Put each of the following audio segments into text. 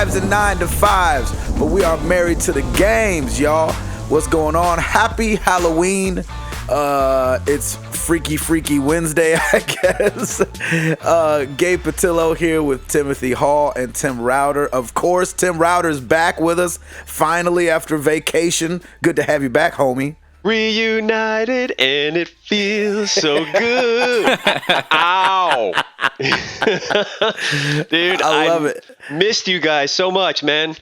wives and 9-to-5s, but we are married to the games, y'all. What's going on? Happy Halloween. It's Freaky Wednesday, I guess. Gabe Patillo here with Timothy Hall and Tim Rauter. Of course, Tim Rauter's back with us finally after vacation. Good to have you back, homie. Reunited and it feels so good. Ow. Dude, I love it. Missed you guys so much, man.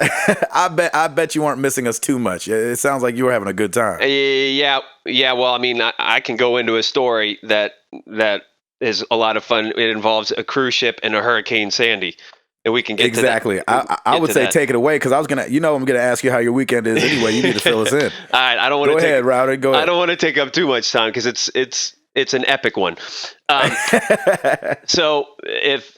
I bet you weren't missing us too much. It sounds like you were having a good time. Yeah. Well, I mean, I can go into a story that is a lot of fun. It involves a cruise ship and a Hurricane Sandy. And we can get exactly. to that. I would say take it away because I was gonna, I'm gonna ask you how your weekend is anyway. You need to fill us in. All right, I don't want to. Go ahead, Rauter. Go ahead. I don't want to take up too much time because it's an epic one. So if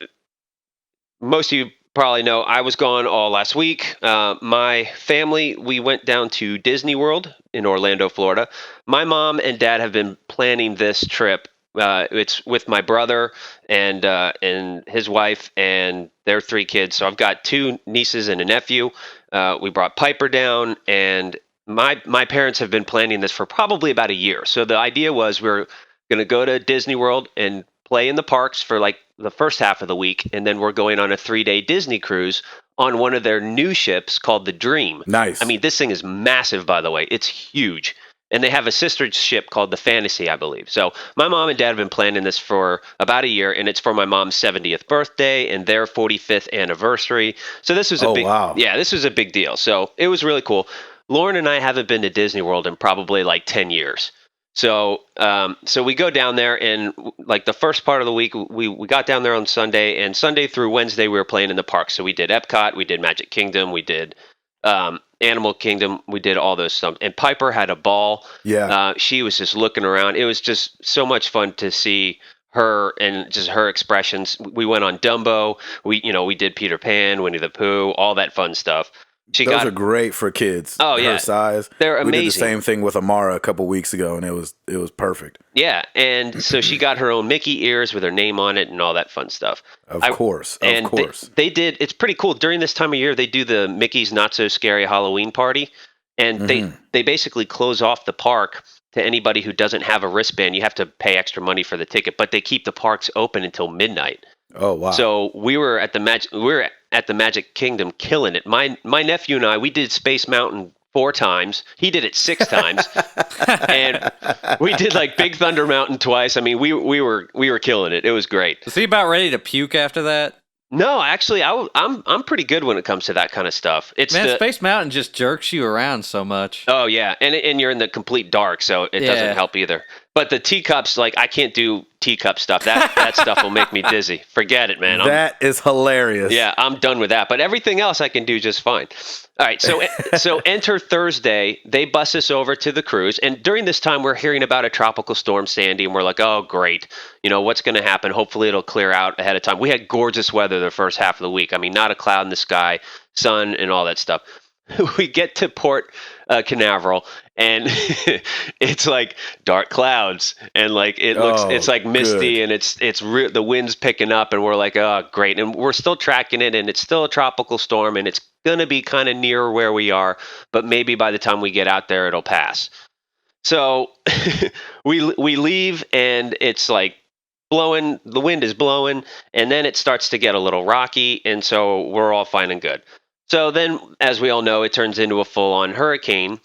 most of you probably know, I was gone all last week. My family, we went down to Disney World in Orlando, Florida. My mom and dad have been planning this trip. It's with my brother and his wife and their 3 kids. So I've got 2 nieces and a nephew. We brought Piper down, and my parents have been planning this for probably about a year. So the idea was we're going to go to Disney World and play in the parks for like the first half of the week, and then we're going on a 3-day Disney cruise on one of their new ships called the Dream. Nice. I mean, this thing is massive, by the way. It's huge. And they have a sister ship called the Fantasy, I believe. So my mom and dad have been planning this for about a year, and it's for my mom's 70th birthday and their 45th anniversary. So this was this was a big deal. So it was really cool. Lauren and I haven't been to Disney World in probably like 10 years. So we go down there, and like the first part of the week, we got down there on Sunday, and Sunday through Wednesday we were playing in the park. So we did Epcot, we did Magic Kingdom, we did Animal Kingdom, we did all those stuff. And Piper had a ball. Yeah. She was just looking around. It was just so much fun to see her and just her expressions. We went on Dumbo. We did Peter Pan, Winnie the Pooh, all that fun stuff. Those are great for kids. Oh yeah, her size. They're amazing. We did the same thing with Amara a couple weeks ago, and it was perfect. Yeah, and so she got her own Mickey ears with her name on it and all that fun stuff. Of course. They did. It's pretty cool. During this time of year, they do the Mickey's Not So Scary Halloween Party, and they basically close off the park to anybody who doesn't have a wristband. You have to pay extra money for the ticket, but they keep the parks open until midnight. Oh wow! So we were at the Magic Kingdom, killing it. My nephew and I, we did Space Mountain 4 times. He did it 6 times, and we did like Big Thunder Mountain twice. I mean, we were killing it. It was great. Was he about ready to puke after that? No, actually, I'm pretty good when it comes to that kind of stuff. Space Mountain just jerks you around so much. Oh yeah, and you're in the complete dark, so it doesn't help either. But the teacups, like I can't do teacup stuff. That stuff will make me dizzy. Forget it, man. That is hilarious. Yeah, I'm done with that. But everything else I can do just fine. All right, so enter Thursday. They bus us over to the cruise, and during this time we're hearing about a tropical storm, Sandy, and we're like, oh great, what's going to happen? Hopefully it'll clear out ahead of time. We had gorgeous weather the first half of the week. I mean, not a cloud in the sky, sun, and all that stuff. We get to Port Canaveral, and it's like dark clouds, and like it's like misty, and it's the wind's picking up, and we're like, oh great, and we're still tracking it, and it's still a tropical storm, and it's gonna be kind of near where we are, but maybe by the time we get out there it'll pass. So we leave, and it's like blowing, the wind is blowing, and then it starts to get a little rocky, and so we're all fine and good. So then, as we all know, it turns into a full-on hurricane.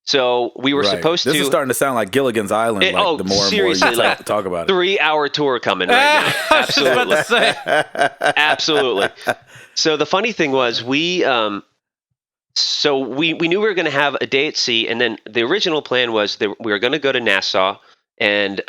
So we were supposed to... This is starting to sound like Gilligan's Island, the more and more you talk about it. 3-hour tour coming right now. Absolutely. I was about to say. Absolutely. So the funny thing was, we knew we were going to have a day at sea, and then the original plan was that we were going to go to Nassau and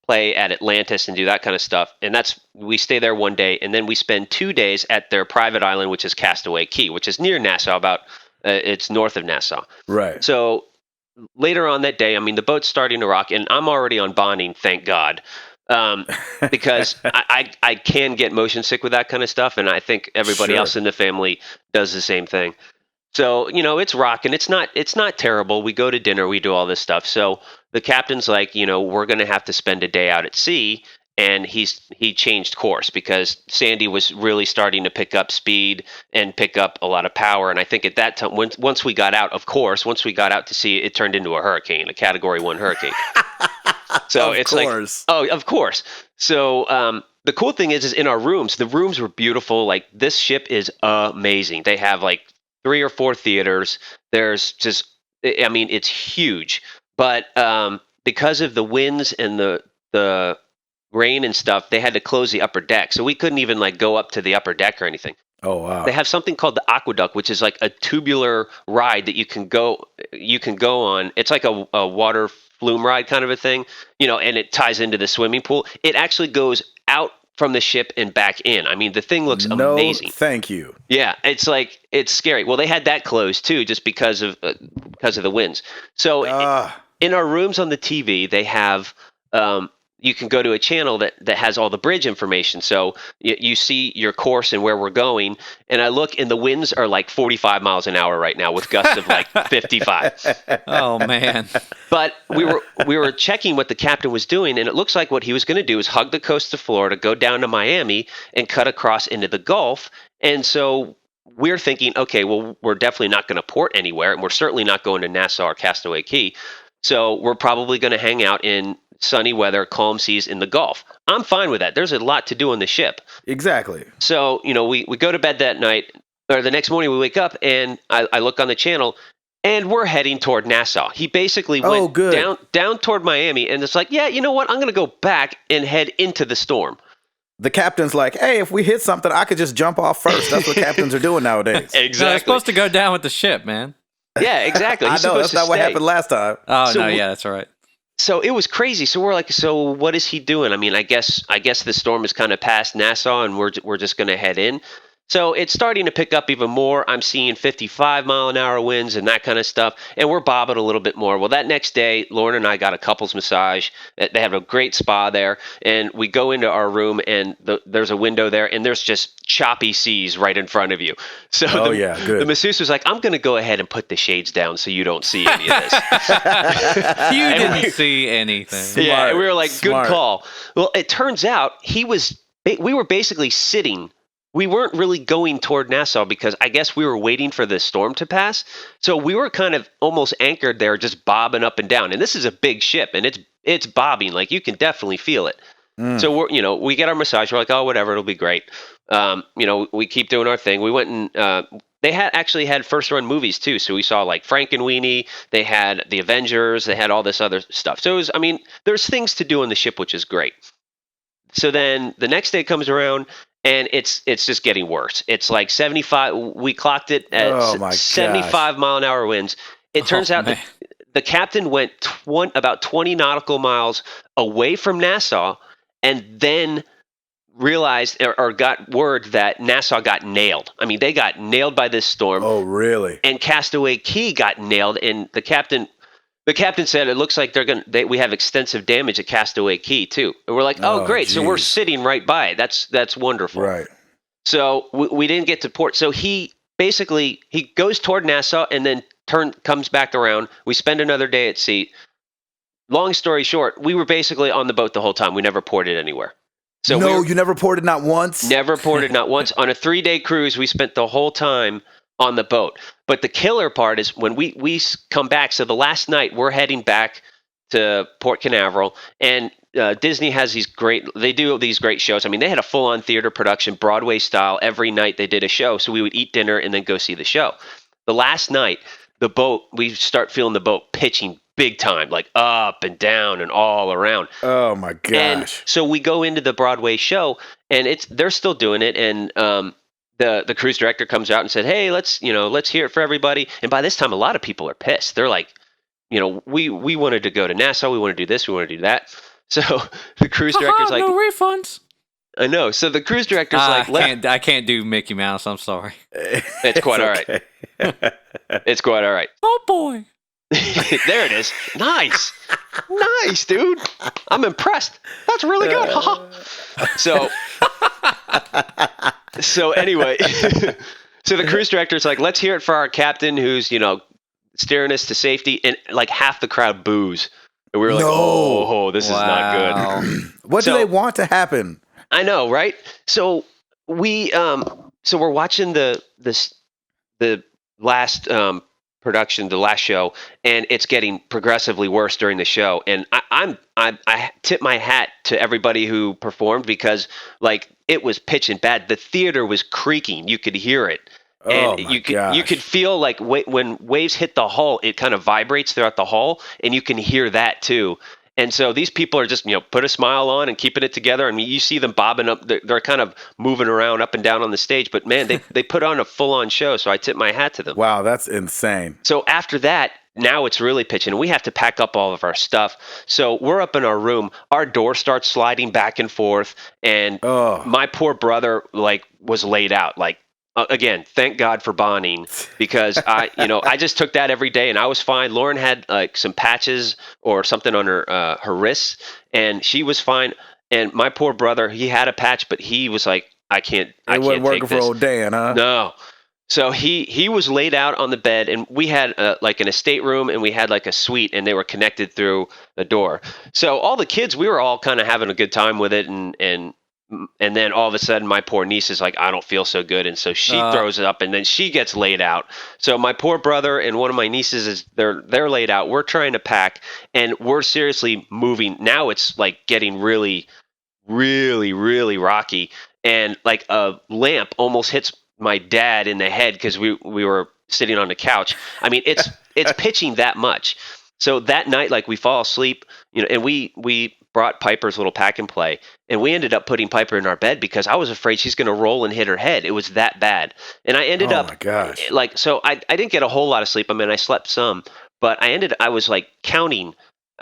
play at Atlantis and do that kind of stuff. And we stay there one day, and then we spend 2 days at their private island, which is Castaway Cay, which is near Nassau, it's north of Nassau. Right. So later on that day, I mean, the boat's starting to rock, and I'm already on bonding, thank God, because I can get motion sick with that kind of stuff, and I think everybody else in the family does the same thing. So, it's rocking. It's not terrible. We go to dinner. We do all this stuff. So the captain's like, we're going to have to spend a day out at sea. and he changed course because Sandy was really starting to pick up speed and pick up a lot of power. And I think at that time, once we got out to sea, it turned into a hurricane, a Category 1 hurricane. So it's course. like, oh, of course. So the cool thing is in our rooms, the rooms were beautiful. Like, this ship is amazing. They have like 3 or 4 theaters. There's just, I mean, it's huge. But because of the winds and the rain and stuff, they had to close the upper deck. So we couldn't even like go up to the upper deck or anything. Oh, wow. They have something called the aqueduct, which is like a tubular ride that you can go on. It's like a water flume ride kind of a thing, and it ties into the swimming pool. It actually goes out from the ship and back in. I mean, the thing looks amazing. Thank you. Yeah, it's scary. Well, they had that closed too, just because of the winds. So in our rooms on the TV, they have you can go to a channel that has all the bridge information. So you see your course and where we're going. And I look, and the winds are like 45 miles an hour right now with gusts of like 55. Oh, man. But we were checking what the captain was doing, and it looks like what he was going to do is hug the coast of Florida, go down to Miami, and cut across into the Gulf. And so we're thinking, okay, well, we're definitely not going to port anywhere, and we're certainly not going to Nassau or Castaway Cay. So we're probably going to hang out in sunny weather, calm seas in the Gulf. I'm fine with that. There's a lot to do on the ship. Exactly. So, we go to bed that night, or the next morning we wake up, and I look on the channel, and we're heading toward Nassau. He basically went down toward Miami, and it's like, yeah, you know what? I'm going to go back and head into the storm. The captain's like, hey, if we hit something, I could just jump off first. That's what captains are doing nowadays. Exactly. No, they're supposed to go down with the ship, man. Yeah, exactly. I know, that's not what happened last time. Oh, so yeah, that's all right. So it was crazy. So we're like, so what is he doing? I mean, I guess the storm is kind of past Nassau, and we're just going to head in. So it's starting to pick up even more. I'm seeing 55-mile-an-hour winds and that kind of stuff, and we're bobbing a little bit more. Well, that next day, Lauren and I got a couples massage. They have a great spa there, and we go into our room, and there's a window there, and there's just choppy seas right in front of you. So the masseuse was like, I'm going to go ahead and put the shades down so you don't see any of this. You didn't see anything. Smart, yeah, and we were like, good call. Well, it turns out we were basically sitting. We weren't really going toward Nassau because I guess we were waiting for the storm to pass. So we were kind of almost anchored there, just bobbing up and down. And this is a big ship, and it's bobbing. Like, you can definitely feel it. So we get our massage. We're like, oh, whatever, it'll be great. We keep doing our thing. We went and they actually had first run movies too. So we saw like Frankenweenie. They had the Avengers. They had all this other stuff. So there's things to do on the ship, which is great. So then the next day comes around. And it's just getting worse. It's like 75. We clocked it at 75 mile an hour winds. It turns out that the captain went about 20 nautical miles away from Nassau, and then realized or got word that Nassau got nailed. I mean, they got nailed by this storm. Oh, really? And Castaway Cay got nailed, and the captain said it looks like we have extensive damage at Castaway Cay too. And we're like, oh great. Geez. So we're sitting right by it. That's wonderful. Right. So we didn't get to port. So he goes toward Nassau and then comes back around. We spend another day at sea. Long story short, we were basically on the boat the whole time. We never ported anywhere. So you never ported not once? Never ported not once. On a 3-day cruise, we spent the whole time on the boat. But the killer part is when we come back. So the last night we're heading back to Port Canaveral, and Disney has they do these great shows. I mean, they had a full-on theater production, Broadway style. Every night they did a show. So we would eat dinner and then go see the show. The last night, we start feeling the boat pitching big time, like up and down and all around. Oh my gosh. And so we go into the Broadway show, and they're still doing it. And, the cruise director comes out and said, hey, let's hear it for everybody. And by this time, a lot of people are pissed. They're like, we wanted to go to Nassau. We want to do this. We want to do that. So the cruise director's like, no refunds. I know. So the cruise director's like, I can't do Mickey Mouse. I'm sorry. It's quite all right. It's quite all right. Oh boy. There it is. Nice, dude. I'm impressed. That's really good. So anyway, so the cruise director's like, let's hear it for our captain who's, steering us to safety. And like half the crowd boos. And we were like, No. oh, this is not good. What do So- they want to happen? I know, right? So we're watching the last production, the last show, and it's getting progressively worse during the show. And I tip my hat to everybody who performed because like it was pitching bad. The theater was creaking. You could hear it. And you could feel like when waves hit the hull, it kind of vibrates throughout the hull, and you can hear that too. And so these people are just, put a smile on and keeping it together. I mean, you see them bobbing up. They're kind of moving around up and down on the stage. But, man, they put on a full-on show, so I tip my hat to them. Wow, that's insane. So after that, now it's really pitching. We have to pack up all of our stuff. So we're up in our room. Our door starts sliding back and forth. And my poor brother, was laid out, again, thank God for bonding because I just took that every day and I was fine. Lauren had some patches or something on her wrists and she was fine. And my poor brother, he had a patch, but he was like, I can't wasn't working take for this. old Dan, huh? No. So he was laid out on the bed and we had an estate room and we had a suite and they were connected through a door. So all the kids, we were all kind of having a good time with it and then all of a sudden my poor niece is like, I don't feel so good. And so she throws it up and then she gets laid out. So my poor brother and one of my nieces they're laid out. We're trying to pack and we're seriously moving. Now it's getting really, really, really rocky. And a lamp almost hits my dad in the head because we were sitting on the couch. I mean, it's pitching that much. So that night, we fall asleep, and we brought Piper's little pack and play, and we ended up putting Piper in our bed because I was afraid she's going to roll and hit her head. It was that bad. And I ended up, my gosh. so I didn't get a whole lot of sleep. I mean, I slept some, but I was counting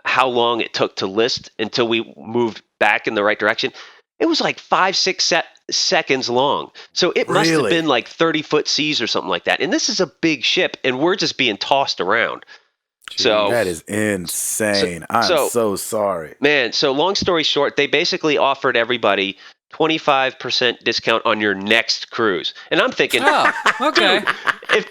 how long it took to list until we moved back in the right direction. It was 5-6 seconds long. So it must have been 30-foot seas or something like that. And this is a big ship, and we're just being tossed around. So that is insane. I'm so sorry. Man, so long story short, they basically offered everybody 25% discount on your next cruise. And I'm thinking, okay. Dude, if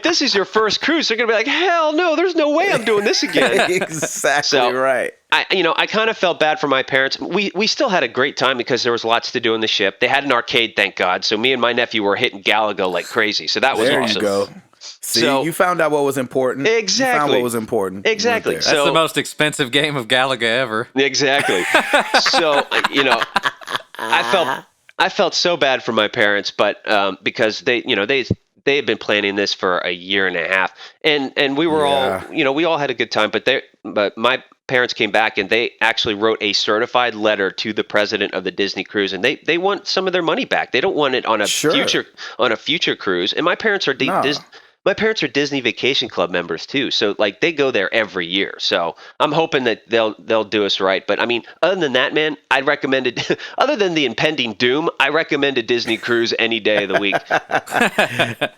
this is your first cruise, they're going to be like, hell no, there's no way I'm doing this again. Exactly right. I kind of felt bad for my parents. We still had a great time because there was lots to do on the ship. They had an arcade, thank God. So me and my nephew were hitting Galaga like crazy. So that was awesome. There you go. See, you found out what was important. Exactly. You found what was important. Exactly. Right That's the most expensive game of Galaga ever. Exactly. So, I felt so bad for my parents, but because they had been planning this for a year and a half, and we were all, we all had a good time, but my parents came back and they actually wrote a certified letter to the president of the Disney cruise, and they want some of their money back. They don't want it on a future cruise. And my parents are Disney Vacation Club members too, so they go there every year. So I'm hoping that they'll do us right. But I mean, other than that, man, I'd recommend it. Other than the impending doom, I recommend a Disney cruise any day of the week.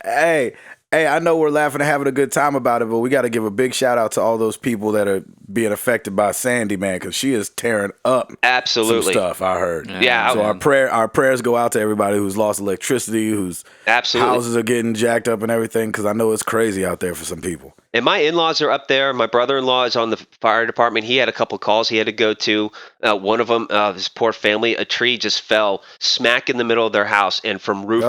Hey, I know we're laughing and having a good time about it, but we got to give a big shout out to all those people that are being affected by Sandy, man, because she is tearing up some stuff, I heard. Yeah. So our prayers go out to everybody who's lost electricity, whose houses are getting jacked up and everything, because I know it's crazy out there for some people. And my in-laws are up there. My brother-in-law is on the fire department. He had a couple calls he had to go to. One of them, this poor family, a tree just fell smack in the middle of their house and from roof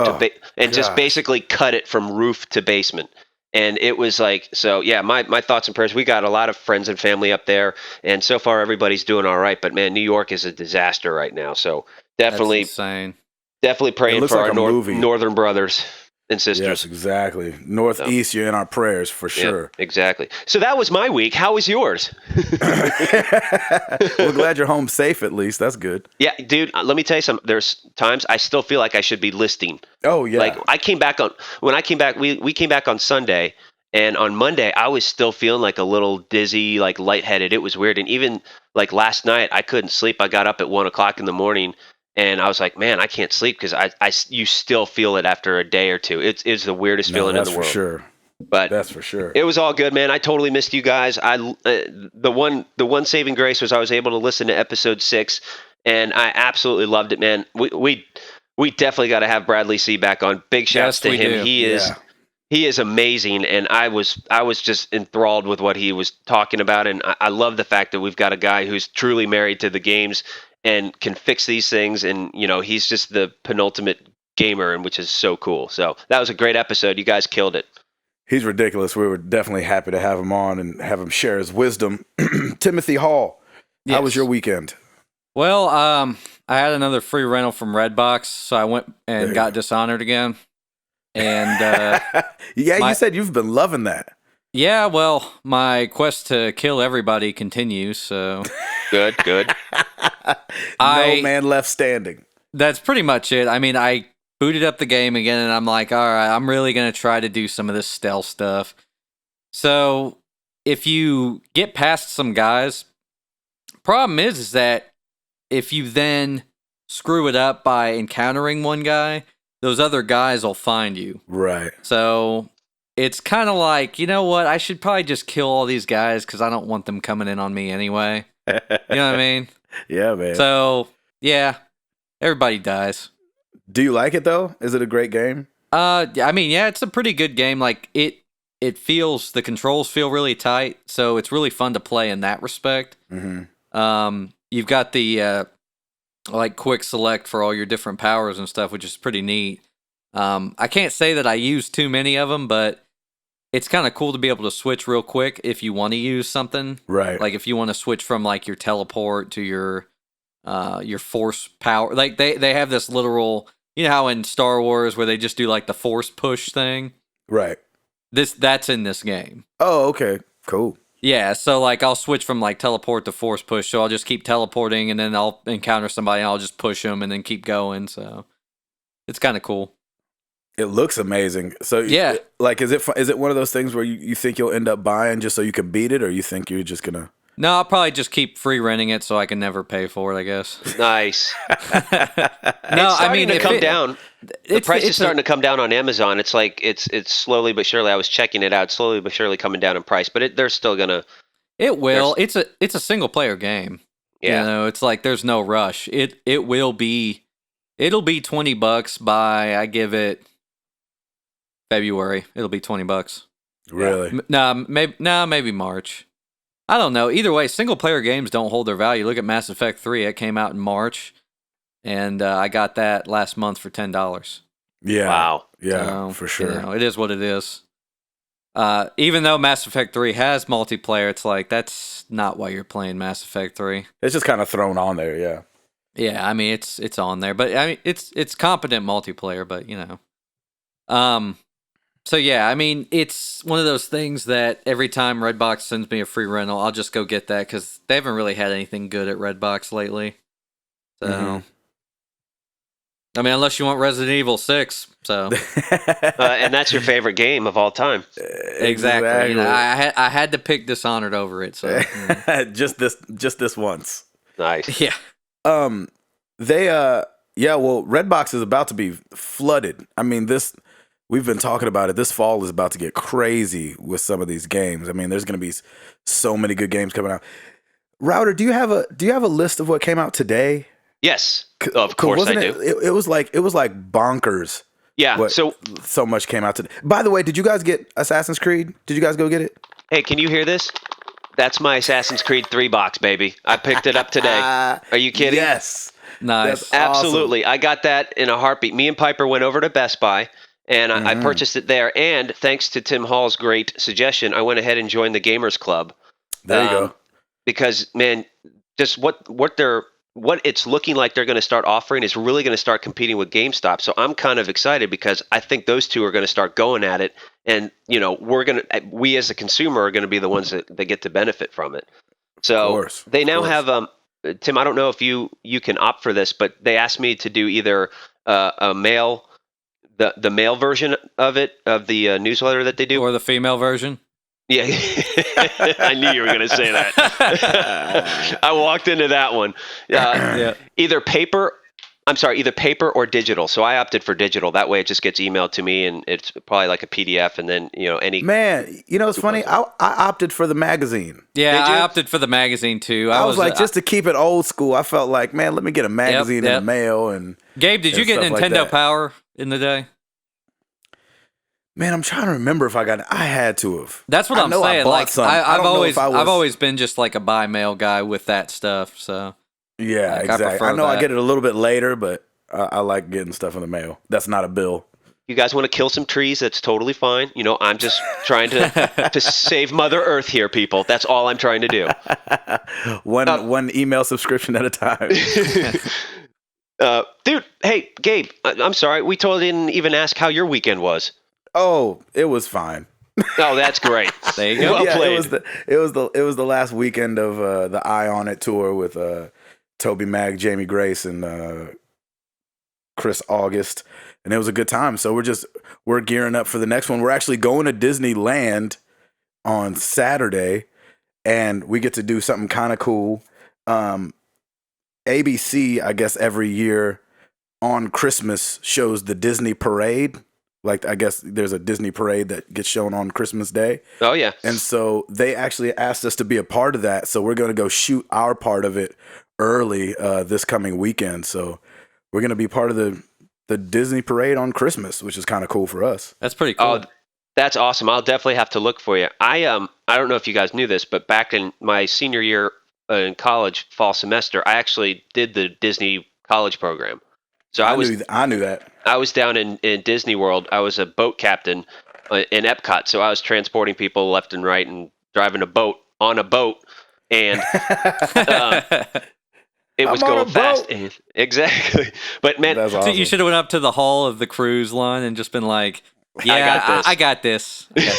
just basically cut it from roof to basement. And it was my thoughts and prayers. We got a lot of friends and family up there, and so far everybody's doing all right. But man, New York is a disaster right now. So definitely, that's insane. Definitely praying for our northern brothers and sisters. Yes, exactly. Northeast, you're in our prayers for sure. Yeah, exactly. So that was my week. How was yours? We're glad you're home safe at least. That's good. Yeah, dude, let me tell you something. There's times I still feel like I should be listing. Oh, yeah. We came back on Sunday, and on Monday I was still feeling a little dizzy, lightheaded. It was weird. And even last night I couldn't sleep. I got up at 1:00 in the morning. And I was like, man, I can't sleep because you still feel it after a day or two. It's the weirdest feeling in the world. That's for sure. But that's for sure. It was all good, man. I totally missed you guys. The one saving grace was I was able to listen to episode 6, and I absolutely loved it, man. We definitely got to have Bradley C back on. Big shouts to him. Do. He is He is amazing, and I was just enthralled with what he was talking about, and I love the fact that we've got a guy who's truly married to the games and can fix these things, and he's just the penultimate gamer, and which is so cool. So that was a great episode. You guys killed it. He's ridiculous. We were definitely happy to have him on and have him share his wisdom. Timothy Hall, how was your weekend? Well, I had another free rental from Redbox, so I went and got Dishonored again. And you said you've been loving that. Yeah, well, my quest to kill everybody continues, so good. No man left standing. That's pretty much it. I mean, I booted up the game again, and I'm like, all right, I'm really going to try to do some of this stealth stuff. So if you get past some guys, problem is that if you then screw it up by encountering one guy, those other guys will find you. Right. So it's kind of like, you know what? I should probably just kill all these guys because I don't want them coming in on me anyway. You know what I mean? Yeah, man. So, yeah, everybody dies. Do you like it, though? Is it a great game? I mean, yeah, it's a pretty good game. Like, it feels, the controls feel really tight, so it's really fun to play in that respect. Mm-hmm. You've got the like quick select for all your different powers and stuff, which is pretty neat. I can't say that I use too many of them, but it's kind of cool to be able to switch real quick if you want to use something. Right. Like if you want to switch from like your teleport to your force power. Like they have this literal, you know how in Star Wars where they just do like the force push thing? Right. That's in this game. Oh, okay. Cool. Yeah, so like I'll switch from like teleport to force push, so I'll just keep teleporting and then I'll encounter somebody and I'll just push them and then keep going, so it's kind of cool. It looks amazing. So yeah, like is it one of those things where you think you'll end up buying just so you can beat it, or you think you're just gonna? No, I'll probably just keep free renting it so I can never pay for it, I guess. Nice. No, I mean to come down. The price is starting to come down on Amazon. It's like it's slowly but surely. I was checking it out, slowly but surely coming down in price. But they're still gonna. It will. It's a single player game. Yeah. You know, it's like there's no rush. It will be. It'll be $20 by I give it February. It'll be $20. Really? Maybe March. I don't know. Either way, single player games don't hold their value. Look at Mass Effect 3. It came out in March, and I got that last month for $10. Yeah. Wow. Yeah, so, for sure. You know, it is what it is. Even though Mass Effect 3 has multiplayer, it's like that's not why you're playing Mass Effect 3. It's just kind of thrown on there, yeah. Yeah, I mean it's on there, but I mean it's competent multiplayer, but you know. So yeah, I mean, it's one of those things that every time Redbox sends me a free rental, I'll just go get that because they haven't really had anything good at Redbox lately. So, I mean, unless you want Resident Evil 6, so. And that's your favorite game of all time. Exactly. You know, I had to pick Dishonored over it, so. just this once. Nice. Yeah. Well, Redbox is about to be flooded. I mean, we've been talking about it. This fall is about to get crazy with some of these games. I mean, there's going to be so many good games coming out. Rauter, do you have a list of what came out today? Yes, of course I do. It was like bonkers. Yeah. So much came out today. By the way, did you guys get Assassin's Creed? Did you guys go get it? Hey, can you hear this? That's my Assassin's Creed 3 box, baby. I picked it up today. Are you kidding? Yes. Nice. That's Absolutely. awesome. I got that in a heartbeat. Me and Piper went over to Best Buy. And I purchased it there. And thanks to Tim Hall's great suggestion, I went ahead and joined the Gamers Club. There you go. Because, man, just what it's looking like they're going to start offering is really going to start competing with GameStop. So I'm kind of excited because I think those two are going to start going at it. And, you know, we as a consumer are going to be the ones that get to benefit from it. So they now have, Tim, I don't know if you can opt for this, but they asked me to do either a mail... The male version of it, of the newsletter that they do. Or the female version? Yeah. I knew you were going to say that. I walked into that one. Yeah. Either paper or digital. So I opted for digital. That way it just gets emailed to me and it's probably like a PDF and then, you know, any... Man, you know, it's funny. I opted for the magazine. Yeah, I opted for the magazine too. I was like, just to keep it old school, I felt like, man, let me get a magazine in the mail. And Gabe, did you get Nintendo Power in the day? Man, I'm trying to remember if I got. I had to have. That's what I I'm know I saying. bought Like some. I've don't know always if I was. I've always been just like a buy mail guy with that stuff. So Yeah, like, exactly. prefer I know I that. get it a little bit later, but I like getting stuff in the mail. That's not a bill. You guys want to kill some trees? That's totally fine. I'm just trying to save Mother Earth here, people. That's all I'm trying to do. One email subscription at a time. Dude, hey, Gabe, I'm sorry. We totally didn't even ask how your weekend was. Oh, it was fine. Oh, that's great. There you go. Well Yeah, played. it was the last weekend of the Eye on It tour with Toby Mag, Jamie Grace, and Chris August, and it was a good time. So we're gearing up for the next one. We're actually going to Disneyland on Saturday, and we get to do something kind of cool. ABC, I guess, every year on Christmas shows the Disney parade. Like, I guess there's a Disney parade that gets shown on Christmas Day. Oh, yeah. And so they actually asked us to be a part of that. So we're going to go shoot our part of it early this coming weekend. So we're going to be part of the Disney parade on Christmas, which is kind of cool for us. That's pretty cool. Oh, that's awesome. I'll definitely have to look for you. I don't know if you guys knew this, but back in my senior year in college, fall semester, I actually did the Disney college program. So I knew that. I was down in Disney World. I was a boat captain in Epcot, so I was transporting people left and right and driving a boat on a boat, and it was going fast. Exactly, but man, That's So awesome. you should have went up to the hall of the cruise line and just been like, "Yeah, I got this." Yeah,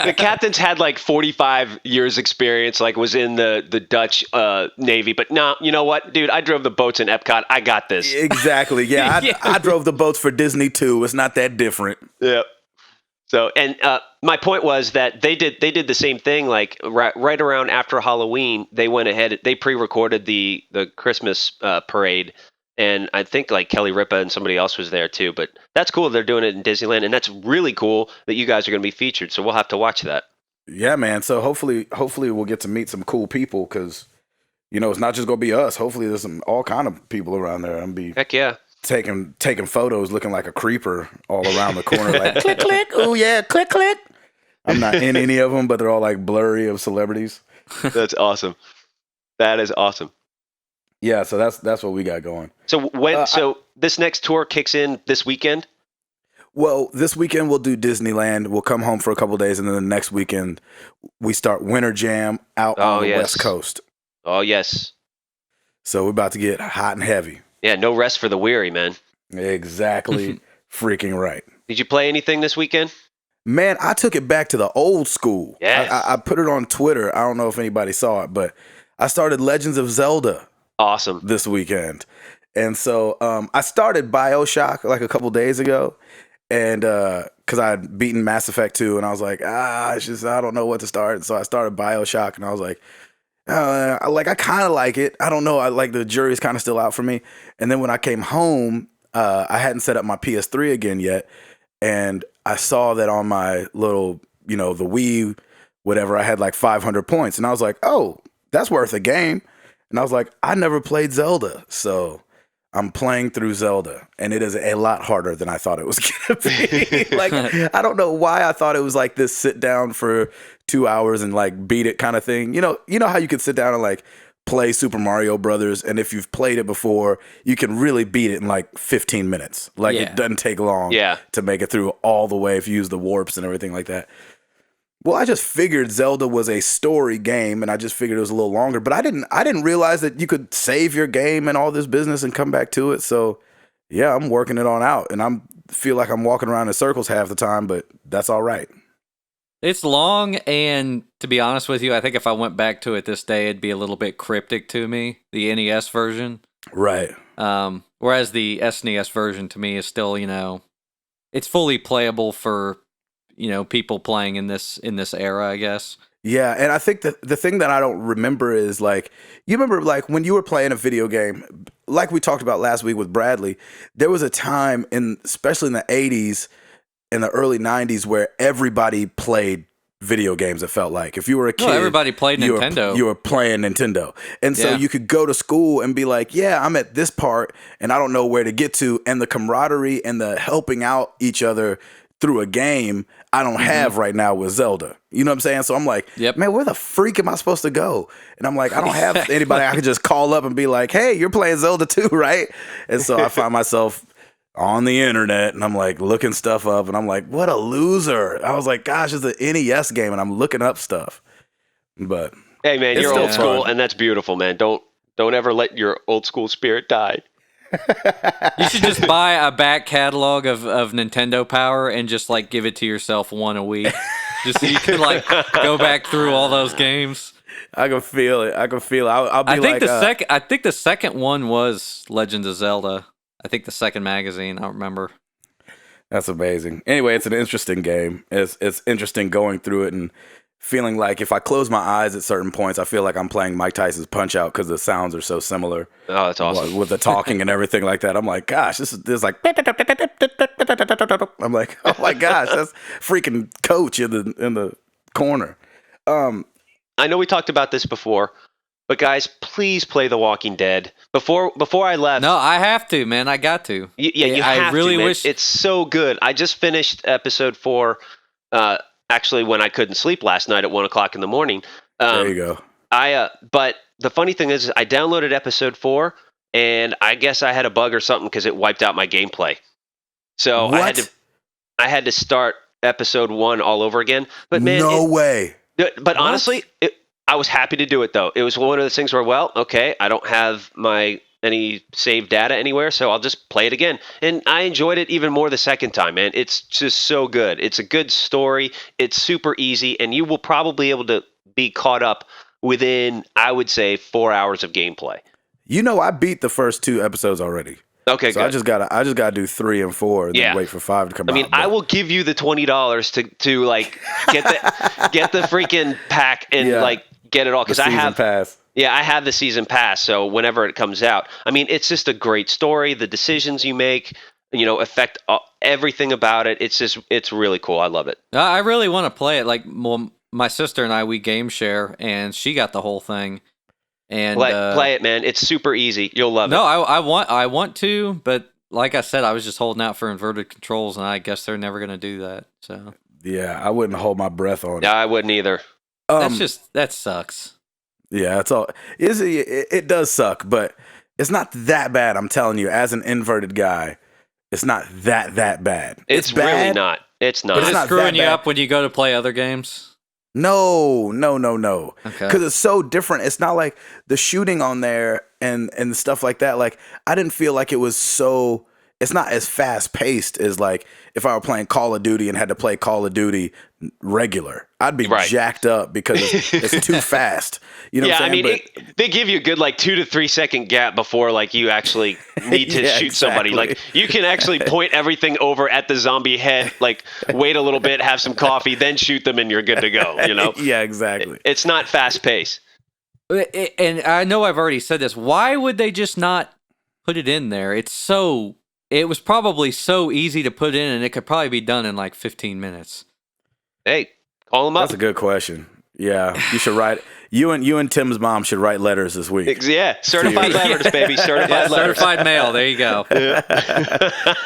the captain's had like 45 years experience, like was in the Dutch Navy. But no, you know what, dude? I drove the boats in Epcot. I got this. Exactly. Yeah, Yeah. I drove the boats for Disney too. It's not that different. Yeah. So, and my point was that they did the same thing. Like right around after Halloween, they went ahead. They pre-recorded the Christmas parade, and I think like Kelly Ripa and somebody else was there too. But that's cool. They're doing it in Disneyland, and that's really cool that you guys are going to be featured. So we'll have to watch that. Yeah, man. So hopefully we'll get to meet some cool people because it's not just gonna be us. Hopefully there's all kind of people around there. I'm be Heck yeah. taking photos looking like a creeper all around the corner, like click click. Oh yeah, click click. I'm not in any of them, but they're all like blurry of celebrities. That's awesome. That is awesome. Yeah, so that's what we got going. So this next tour kicks in this weekend? Well, this weekend we'll do Disneyland. We'll come home for a couple of days, and then the next weekend we start Winter Jam out on the West Coast. Oh yes. So we're about to get hot and heavy. Yeah, no rest for the weary, man. Exactly. Freaking right. Did you play anything this weekend? Man, I took it back to the old school. Yes. I put it on Twitter. I don't know if anybody saw it, but I started Legends of Zelda Awesome. this weekend. And so I started BioShock like a couple days ago. And because I had beaten Mass Effect 2, and I was like, I don't know what to start. And so I started BioShock, and I was like, I kind of like it. I don't know. I like the jury's kind of still out for me. And then when I came home, I hadn't set up my PS3 again yet. And I saw that on my little, the Wii, whatever, I had like 500 points. And I was like, oh, that's worth a game. And I was like, I never played Zelda. So I'm playing through Zelda, and it is a lot harder than I thought it was going to be. Like, I don't know why I thought it was like this sit down for 2 hours and like beat it kind of thing. You know how you could sit down and like play Super Mario Brothers, and if you've played it before, you can really beat it in like 15 minutes. Like, it doesn't take long to make it through all the way if you use the warps and everything like that. Well, I just figured Zelda was a story game, and I just figured it was a little longer. But I didn't realize that you could save your game and all this business and come back to it. So, yeah, I'm working it on out, and I feel like I'm walking around in circles half the time, but that's all right. It's long, and to be honest with you, I think if I went back to it this day, it'd be a little bit cryptic to me, the NES version. Right. Whereas the SNES version to me is still, it's fully playable for people playing in this era, I guess. Yeah, and I think the thing that I don't remember is like, you remember like when you were playing a video game, like we talked about last week with Bradley, there was a time especially in the 80s and the early 90s where everybody played video games. It felt like if you were a kid, everybody played Nintendo. You were playing Nintendo, and so you could go to school and be like, "Yeah, I'm at this part, and I don't know where to get to." And the camaraderie and the helping out each other through a game, I don't have right now with Zelda. You know what I'm saying? So I'm like, man, where the freak am I supposed to go? And I'm like, I don't have anybody I could just call up and be like, "Hey, you're playing Zelda too, right?" And so I find myself on the internet, and I'm like looking stuff up, and I'm like, what a loser. I was like, gosh, it's an NES game, and I'm looking up stuff. But hey, man, you're old school, and that's beautiful, man. Don't ever let your old school spirit die. You should just buy a back catalog of Nintendo Power and just like give it to yourself one a week, just so you can like go back through all those games. I can feel it. I'll be I think like, I think the second one was Legend of Zelda. I think the second magazine. I don't remember. That's amazing. Anyway, it's an interesting game. It's interesting going through it and feeling like if I close my eyes at certain points, I feel like I'm playing Mike Tyson's Punch Out because the sounds are so similar. Oh, that's awesome. With the talking and everything like that. I'm like, gosh, this is like, I'm like, oh my gosh, that's freaking Coach in the corner. I know we talked about this before, but guys, please play The Walking Dead. Before I left, no, I have to, man. I got to. You have to. Man. Wish it's so good. I just finished episode 4. Actually, when I couldn't sleep last night at 1:00 in the morning. There you go. But the funny thing is, I downloaded episode 4, and I guess I had a bug or something because it wiped out my gameplay. So what? I had to start episode 1 all over again. But man, no way. But honestly, I was happy to do it though. It was one of those things where, well, okay, I don't have any saved data anywhere, so I'll just play it again. And I enjoyed it even more the second time, man. It's just so good. It's a good story. It's super easy, and you will probably be able to be caught up within, I would say, 4 hours of gameplay. You know, I beat the first 2 episodes already. Okay, so good. I just gotta do 3 and 4 and then wait for 5 to come out. I mean, I will give you the $20 to like get the freaking pack and like get it all, because I have pass. Yeah, I have the season pass, so whenever it comes out. I mean, it's just a great story. The decisions you make, affect everything about it. It's really cool. I love it. I really want to play it. Like, my sister and I, we game share, and she got the whole thing. And play it, man. It's super easy. You'll love it. No, I want to, but like I said, I was just holding out for inverted controls, and I guess they're never going to do that. So yeah, I wouldn't hold my breath on it. Yeah, I wouldn't either. That sucks. Yeah, that's all. It does suck, but it's not that bad. I'm telling you, as an inverted guy, it's not that bad. It's bad, really not. It's not. Is it screwing you up when you go to play other games? No. Okay. Because it's so different. It's not like the shooting on there and stuff like that. Like, I didn't feel like it was so. It's not as fast paced as like if I were playing Call of Duty and had to play Call of Duty regular. I'd be jacked up because it's too fast. You know what I'm saying? They give you a good 2 to 3 second gap before you actually need to shoot somebody. Like, you can actually point everything over at the zombie head, wait a little bit, have some coffee, then shoot them, and you're good to go. Yeah, exactly. It's not fast paced. And I know I've already said this. Why would they just not put it in there? It was probably so easy to put in, and it could probably be done in 15 minutes. Hey, call them up. That's a good question. Yeah, you should write. You and Tim's mom should write letters this week. Yeah, certified letters, baby. Certified letters. Certified mail. There you go.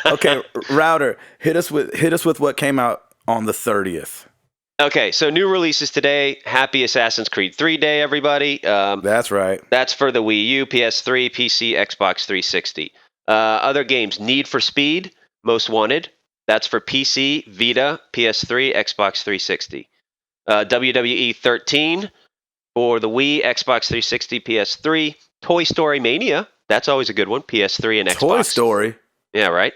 Okay, Rauter, hit us with what came out on the 30th. Okay, so new releases today. Happy Assassin's Creed 3 Day, everybody. That's right. That's for the Wii U, PS3, PC, Xbox 360. Other games, Need for Speed, Most Wanted. That's for PC, Vita, PS3, Xbox 360. WWE 13 for the Wii, Xbox 360, PS3. Toy Story Mania, that's always a good one, PS3 and Xbox. Toy Story? Yeah, right.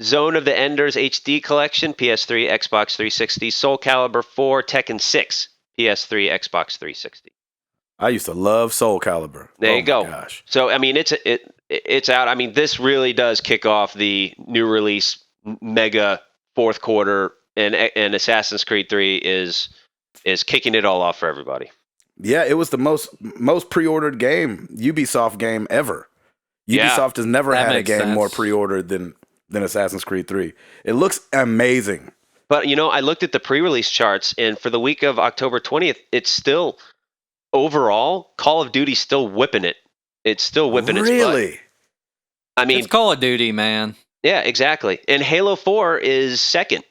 Zone of the Enders HD Collection, PS3, Xbox 360. Soul Calibur 4, Tekken 6, PS3, Xbox 360. I used to love Soul Calibur. There you go. Gosh. So, I mean, it's out. I mean, this really does kick off the new release mega fourth quarter, and Assassin's Creed 3 is kicking it all off for everybody. Yeah, it was the most pre-ordered game, Ubisoft game ever. Ubisoft has never had a game more pre-ordered than Assassin's Creed 3. It looks amazing. But I looked at the pre-release charts, and for the week of October 20th, it's still overall Call of Duty's still whipping it. It's still whipping its butt. Really? I mean, It's Call of Duty, man. yeah, exactly. And Halo 4 is second.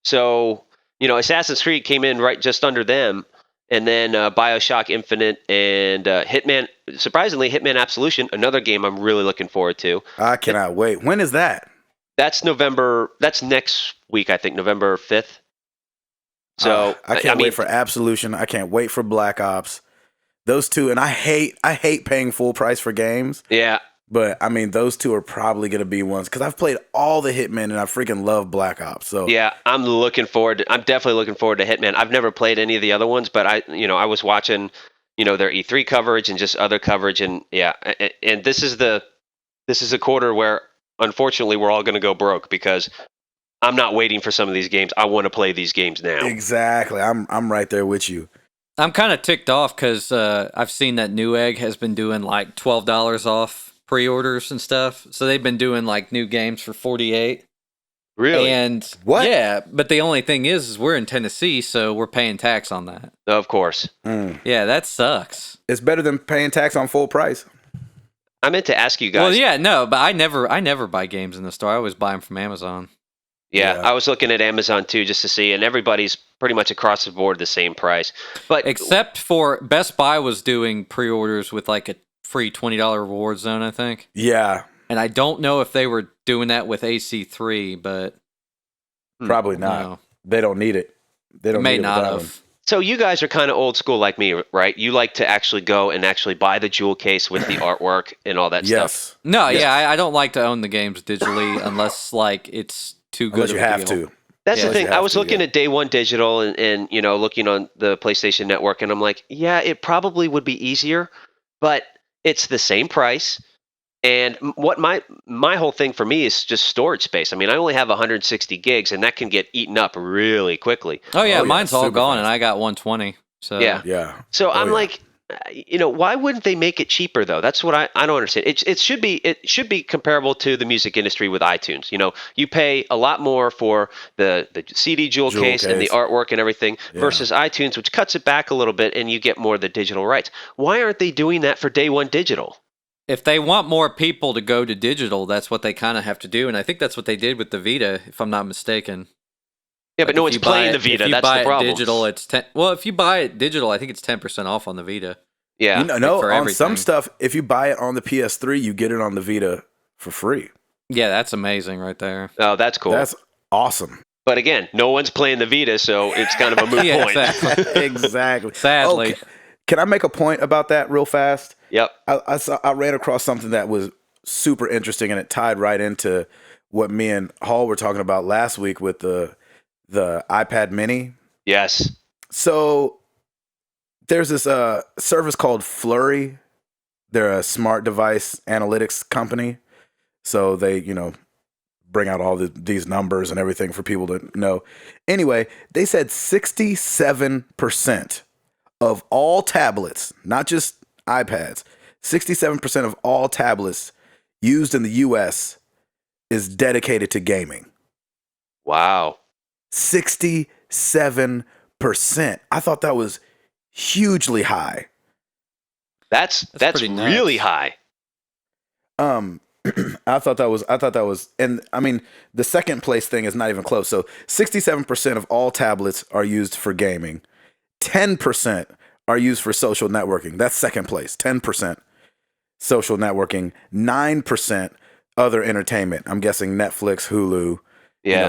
So, Assassin's Creed came in right just under them. And then BioShock Infinite and Hitman, surprisingly, Hitman Absolution, another game I'm really looking forward to. I cannot wait. When is that? That's next week, I think, November 5th. So I can't wait for Absolution. I can't wait for Black Ops. Those two, and I hate paying full price for games. Yeah. But I mean, those two are probably going to be ones because I've played all the Hitmen and I freaking love Black Ops. So yeah, I'm definitely looking forward to Hitman. I've never played any of the other ones, but I was watching, their E3 coverage and just other coverage, and yeah, and this is a quarter where unfortunately we're all going to go broke because I'm not waiting for some of these games. I want to play these games now. Exactly. I'm right there with you. I'm kind of ticked off because I've seen that Newegg has been doing like $12 off pre-orders and stuff. So they've been doing like new games for $48. Really? And what? Yeah, but the only thing is we're in Tennessee, so we're paying tax on that. Of course. Yeah, that sucks. It's better than paying tax on full price. I meant to ask you guys. Well, yeah, no, but I never buy games in the store. I always buy them from Amazon. Yeah, I was looking at Amazon too just to see, and everybody's pretty much across the board the same price. But except for Best Buy was doing pre-orders with like a free $20 reward zone, I think. Yeah. And I don't know if they were doing that with AC3, but probably not. No. They don't need it. They don't may need not it have. So you guys are kind of old school like me, right? You like to actually go and actually buy the jewel case with the artwork and all that stuff. No, yes. Yeah, I don't like to own the games digitally unless like it's too good. Unless you have to. That's the thing. I was looking at Day One Digital and looking on the PlayStation Network, and I'm like, yeah, it probably would be easier, but it's the same price. And what my whole thing for me is just storage space. I mean, I only have 160 gigs, and that can get eaten up really quickly. Oh yeah, mine's all gone, and I got 120. So yeah. So I'm like, why wouldn't they make it cheaper though? That's what I don't understand. It should be comparable to the music industry with iTunes. You pay a lot more for the CD jewel case and the artwork and everything versus iTunes, which cuts it back a little bit, and you get more of the digital rights. Why aren't they doing that for Day One Digital? If they want more people to go to digital, that's what they kind of have to do, and I think that's what they did with the Vita, if I'm not mistaken. Yeah, but no one's playing the Vita. That's the problem. Digital, it's 10. Well, if you buy it digital, I think it's 10% off on the Vita. Yeah, on some stuff, if you buy it on the PS3, you get it on the Vita for free. Yeah, that's amazing right there. Oh, that's cool. That's awesome. But again, no one's playing the Vita, so it's kind of a moot point. Exactly. Exactly. Sadly. Can I make a point about that real fast? Yep. I ran across something that was super interesting, and it tied right into what me and Hall were talking about last week with the iPad Mini. Yes. So there's this service called Flurry. They're a smart device analytics company. So they, bring out all these numbers and everything for people to know. Anyway, they said 67% of all tablets, not just iPads, 67% of all tablets used in the US is dedicated to gaming. Wow. 67%. I thought that was hugely high. That's really high. I thought that was, and I mean, the second place thing is not even close. So 67% of all tablets are used for gaming. 10% are used for social networking. That's second place. 10% social networking. 9% other entertainment. I'm guessing Netflix, Hulu,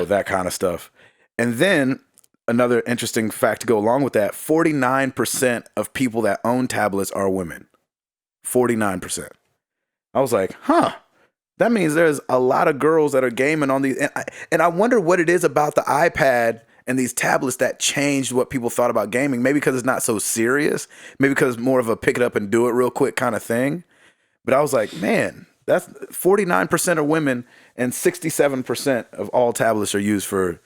that kind of stuff. And then another interesting fact to go along with that, 49% of people that own tablets are women. 49%. I was like, that means there's a lot of girls that are gaming on these. And I wonder what it is about the iPad and these tablets that changed what people thought about gaming. Maybe because it's not so serious. Maybe because it's more of a pick it up and do it real quick kind of thing. But I was like, man, that's 49% are women and 67% of all tablets are used for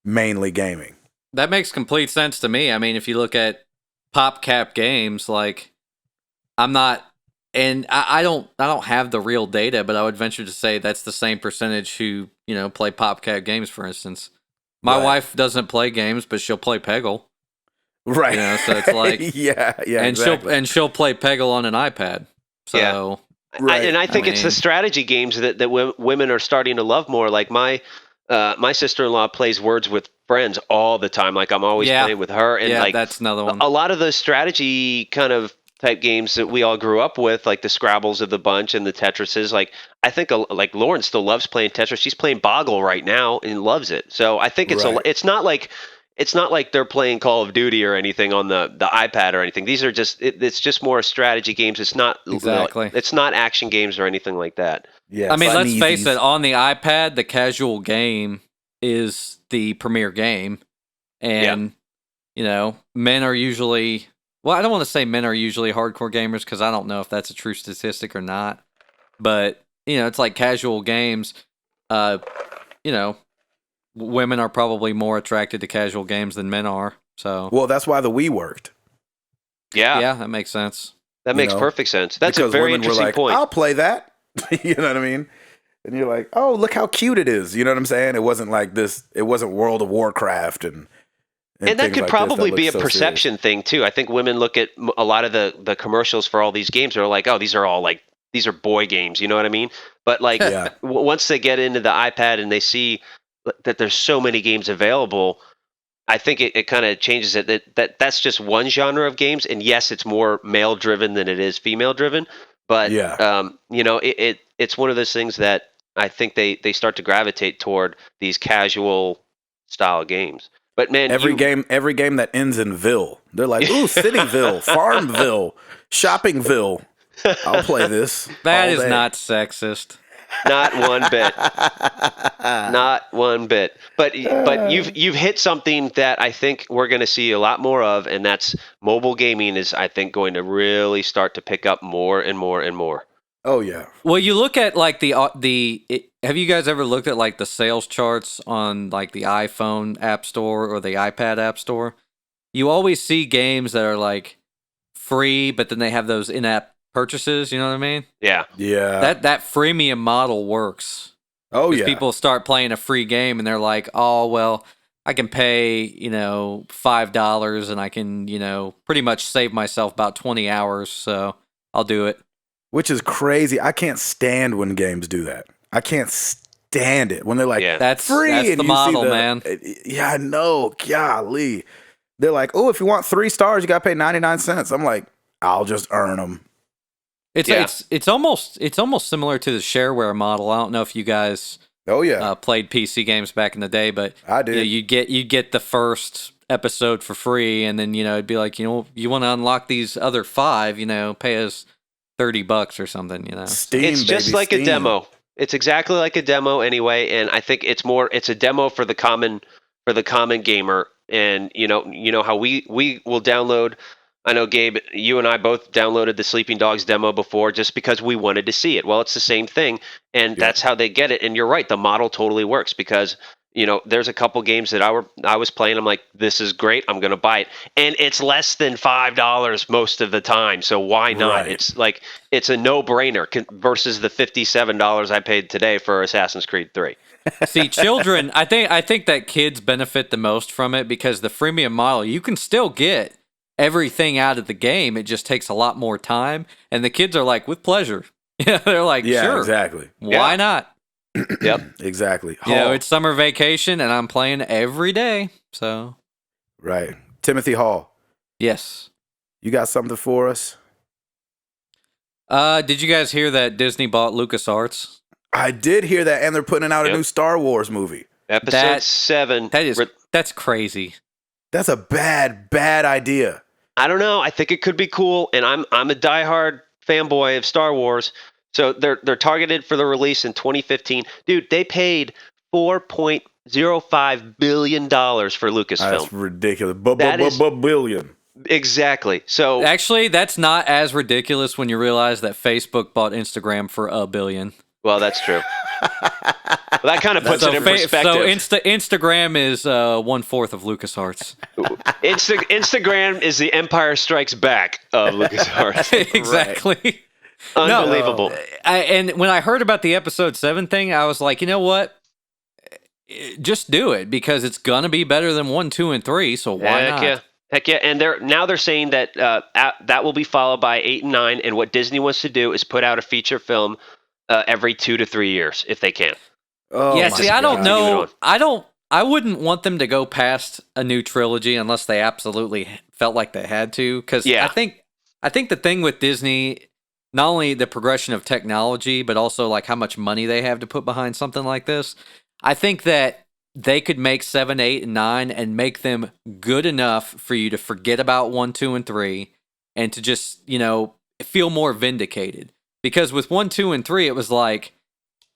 mainly gaming. That makes complete sense to me. I mean, if you look at PopCap games, like I'm not, and I don't have the real data, but I would venture to say that's the same percentage who, play PopCap games, for instance. My Right. wife doesn't play games, but she'll play Peggle. Right. You know, so it's like yeah, and exactly. she'll play Peggle on an iPad. So Right. I think it's the mean- strategy games that women are starting to love more. Like my sister-in-law plays Words with Friends all the time. Like I'm always Yeah. playing with her, and yeah, like that's another one. a lot of those strategy kind of type games that we all grew up with, like the Scrabbles of the bunch and the Tetrises. Like I think like Lauren still loves playing Tetris. She's playing Boggle right now and loves it. So I think Right. it's not like they're playing Call of Duty or anything on the iPad or anything. These are just it's just more strategy games. It's not Exactly. it's not action games or anything like that. Yeah. I mean, let's sneezies. face it, on the iPad, the casual game is the premier game. And, you know, men are usually, well, I don't want to say men are usually hardcore gamers because I don't know if that's a true statistic or not. But, you know, it's like casual games. You know, women are probably more attracted to casual games than men are. So, Well, that's why the Wii worked. Yeah, that makes sense. that makes perfect sense. That's a Because very women were interesting like, point. I'll play that. You know what I mean? And you're like, oh, look how cute it is. You know what I'm saying? It wasn't like this. It wasn't World of Warcraft and And that things could like this probably that be a look so perception thing too. I think women look at a lot of the commercials for all these games are like, oh, these are boy games. You know what I mean? But like Yeah. once they get into the iPad and they see that there's so many games available, I think it kind of changes it. That's just one genre of games, and yes, it's more male driven than it is female driven. But Yeah. you know, it's one of those things that I think they start to gravitate toward these casual style games. But man, every game that ends in Ville, they're like, ooh, Cityville, Farmville, Shoppingville. I'll play this. That all is day. not sexist. not one bit. Not one bit. But you've hit something that I think we're going to see a lot more of, and that's mobile gaming is I think going to really start to pick up more and more and more. Oh yeah. Well, you look at like have you guys ever looked at like the sales charts on like the iPhone App Store or the iPad App Store? You always see games that are like free, but then they have those in-app purchases. You know what I mean? Yeah. Yeah. That freemium model works. Oh 'Cause yeah. people start playing a free game and they're like, oh well, I can pay $5 and I can pretty much save myself about 20 hours, so I'll do it. Which is crazy. I can't stand when games do that. I can't stand it when they're like, Yeah. That's free. that's and the you see model, man. Yeah, I know. Golly. They're like, oh, if you want 3 stars, you got to pay 99 cents. I'm like, I'll just earn them. It's almost similar to the shareware model. I don't know if you guys Oh yeah. played PC games back in the day, but I did. you get the first episode for free, and then it'd be like, you want to unlock these other 5, pay us $30 or something, Steam, It's just baby, like a Steam. demo. It's exactly like a demo anyway, and I think it's a demo for the common gamer. And you know how we will download. I know, Gabe, you and I both downloaded the Sleeping Dogs demo before just because we wanted to see it. Well, it's the same thing, and that's how they get it. And you're right, the model totally works because there's a couple games that I was playing. I'm like, this is great. I'm going to buy it, and it's less than $5 most of the time. So why not? Right. It's like it's a no-brainer versus the $57 I paid today for Assassin's Creed 3. See, children, I think that kids benefit the most from it because the freemium model, you can still get everything out of the game. It just takes a lot more time, and the kids are like, with pleasure. They're like, Yeah, sure, exactly. why not? Yep. Exactly. It's summer vacation, and I'm playing every day. So, Right. Timothy Hall, yes. you got something for us? Did you guys hear that Disney bought LucasArts? I did hear that, and they're putting out a Yep. new Star Wars movie. Episode 7. That's crazy. That's a bad idea. I don't know. I think it could be cool, and I'm a diehard fanboy of Star Wars. So they're targeted for the release in 2015. Dude, they paid $4.05 billion for Lucasfilm. That's ridiculous. That is- Billion. Exactly. So Actually, that's not as ridiculous when you realize that Facebook bought Instagram for $1 billion. well, that's true. Well, that kind of puts it in perspective. So Instagram is 1/4 of LucasArts. Instagram is the Empire Strikes Back of LucasArts. Exactly. Unbelievable. And when I heard about the episode 7 thing, I was like, you know what? just do it because it's gonna be better than 1, 2, and 3. So why Heck not? yeah. Heck yeah. And they're saying that that will be followed by 8 and 9. And what Disney wants to do is put out a feature film every 2 to 3 years if they can. Oh, Yeah, my see, I don't God. know. I wouldn't want them to go past a new trilogy unless they absolutely felt like they had to. Because Yeah. I think the thing with Disney, not only the progression of technology, but also like how much money they have to put behind something like this. I think that they could make 7, 8, and 9 and make them good enough for you to forget about 1, 2, and 3, and to just feel more vindicated. Because with 1, 2, and 3, it was like,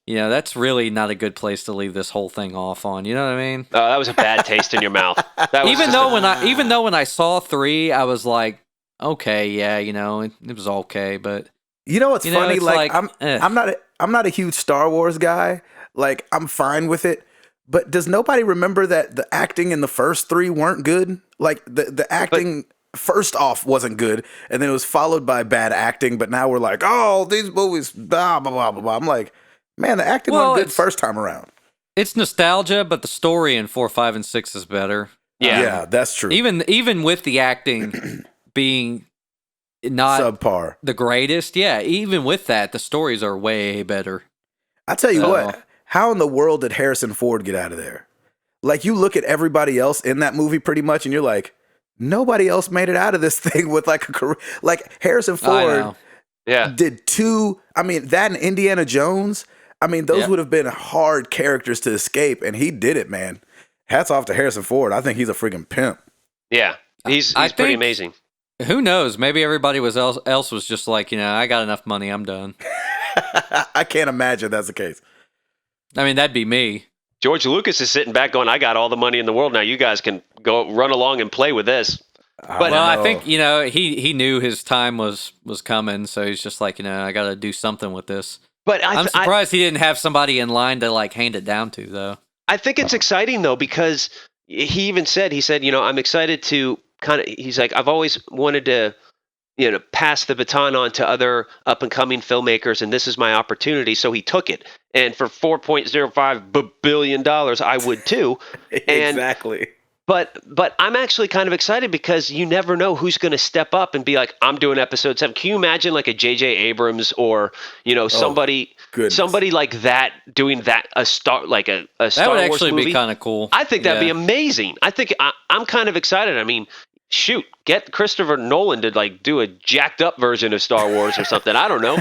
that's really not a good place to leave this whole thing off on. You know what I mean? That was a bad taste in your mouth. That was Even though when I saw 3, I was like, okay, yeah, it was okay, but You know what's funny? it's Like, like, I'm not a huge Star Wars guy. Like, I'm fine with it. But does nobody remember that the acting in the first 3 weren't good? Like the acting first off wasn't good, and then it was followed by bad acting. But now we're like, oh, these movies, blah blah blah blah blah. I'm like, man, the acting wasn't good first time around. it's nostalgia, but the story in 4, 5, and 6 is better. Yeah, that's true. Even with the acting being not Subpar. the greatest, yeah, even with that, the stories are way better. I tell you what, how in the world did Harrison Ford get out of there? Like, you look at everybody else in that movie pretty much, and you're like, nobody else made it out of this thing with like a career. Like, Harrison Ford did 2, I mean, that and Indiana Jones, I mean, those would have been hard characters to escape, and he did it, man. Hats off to Harrison Ford. I think he's a freaking pimp. Yeah, he's pretty amazing. Who knows? Maybe everybody else was just like, I got enough money, I'm done. I can't imagine that's the case. I mean, that'd be me. George Lucas is sitting back going, I got all the money in the world. Now you guys can go run along and play with this. But I think, he knew his time was coming, so he's just like, I got to do something with this. But I'm surprised he didn't have somebody in line to like hand it down to, though. I think it's exciting though, because he said, I'm excited to he's like, I've always wanted to, pass the baton on to other up and coming filmmakers, and this is my opportunity. So he took it. And for $4.05 billion, I would too. Exactly. But I'm actually kind of excited because you never know who's going to step up and be like, I'm doing episode 7. Can you imagine like a J.J. Abrams or, somebody like that doing that, a Star Wars movie? That would actually be kind of cool. I think that'd be amazing. I think I'm kind of excited. I mean, shoot, get Christopher Nolan to like do a jacked up version of Star Wars or something. I don't know.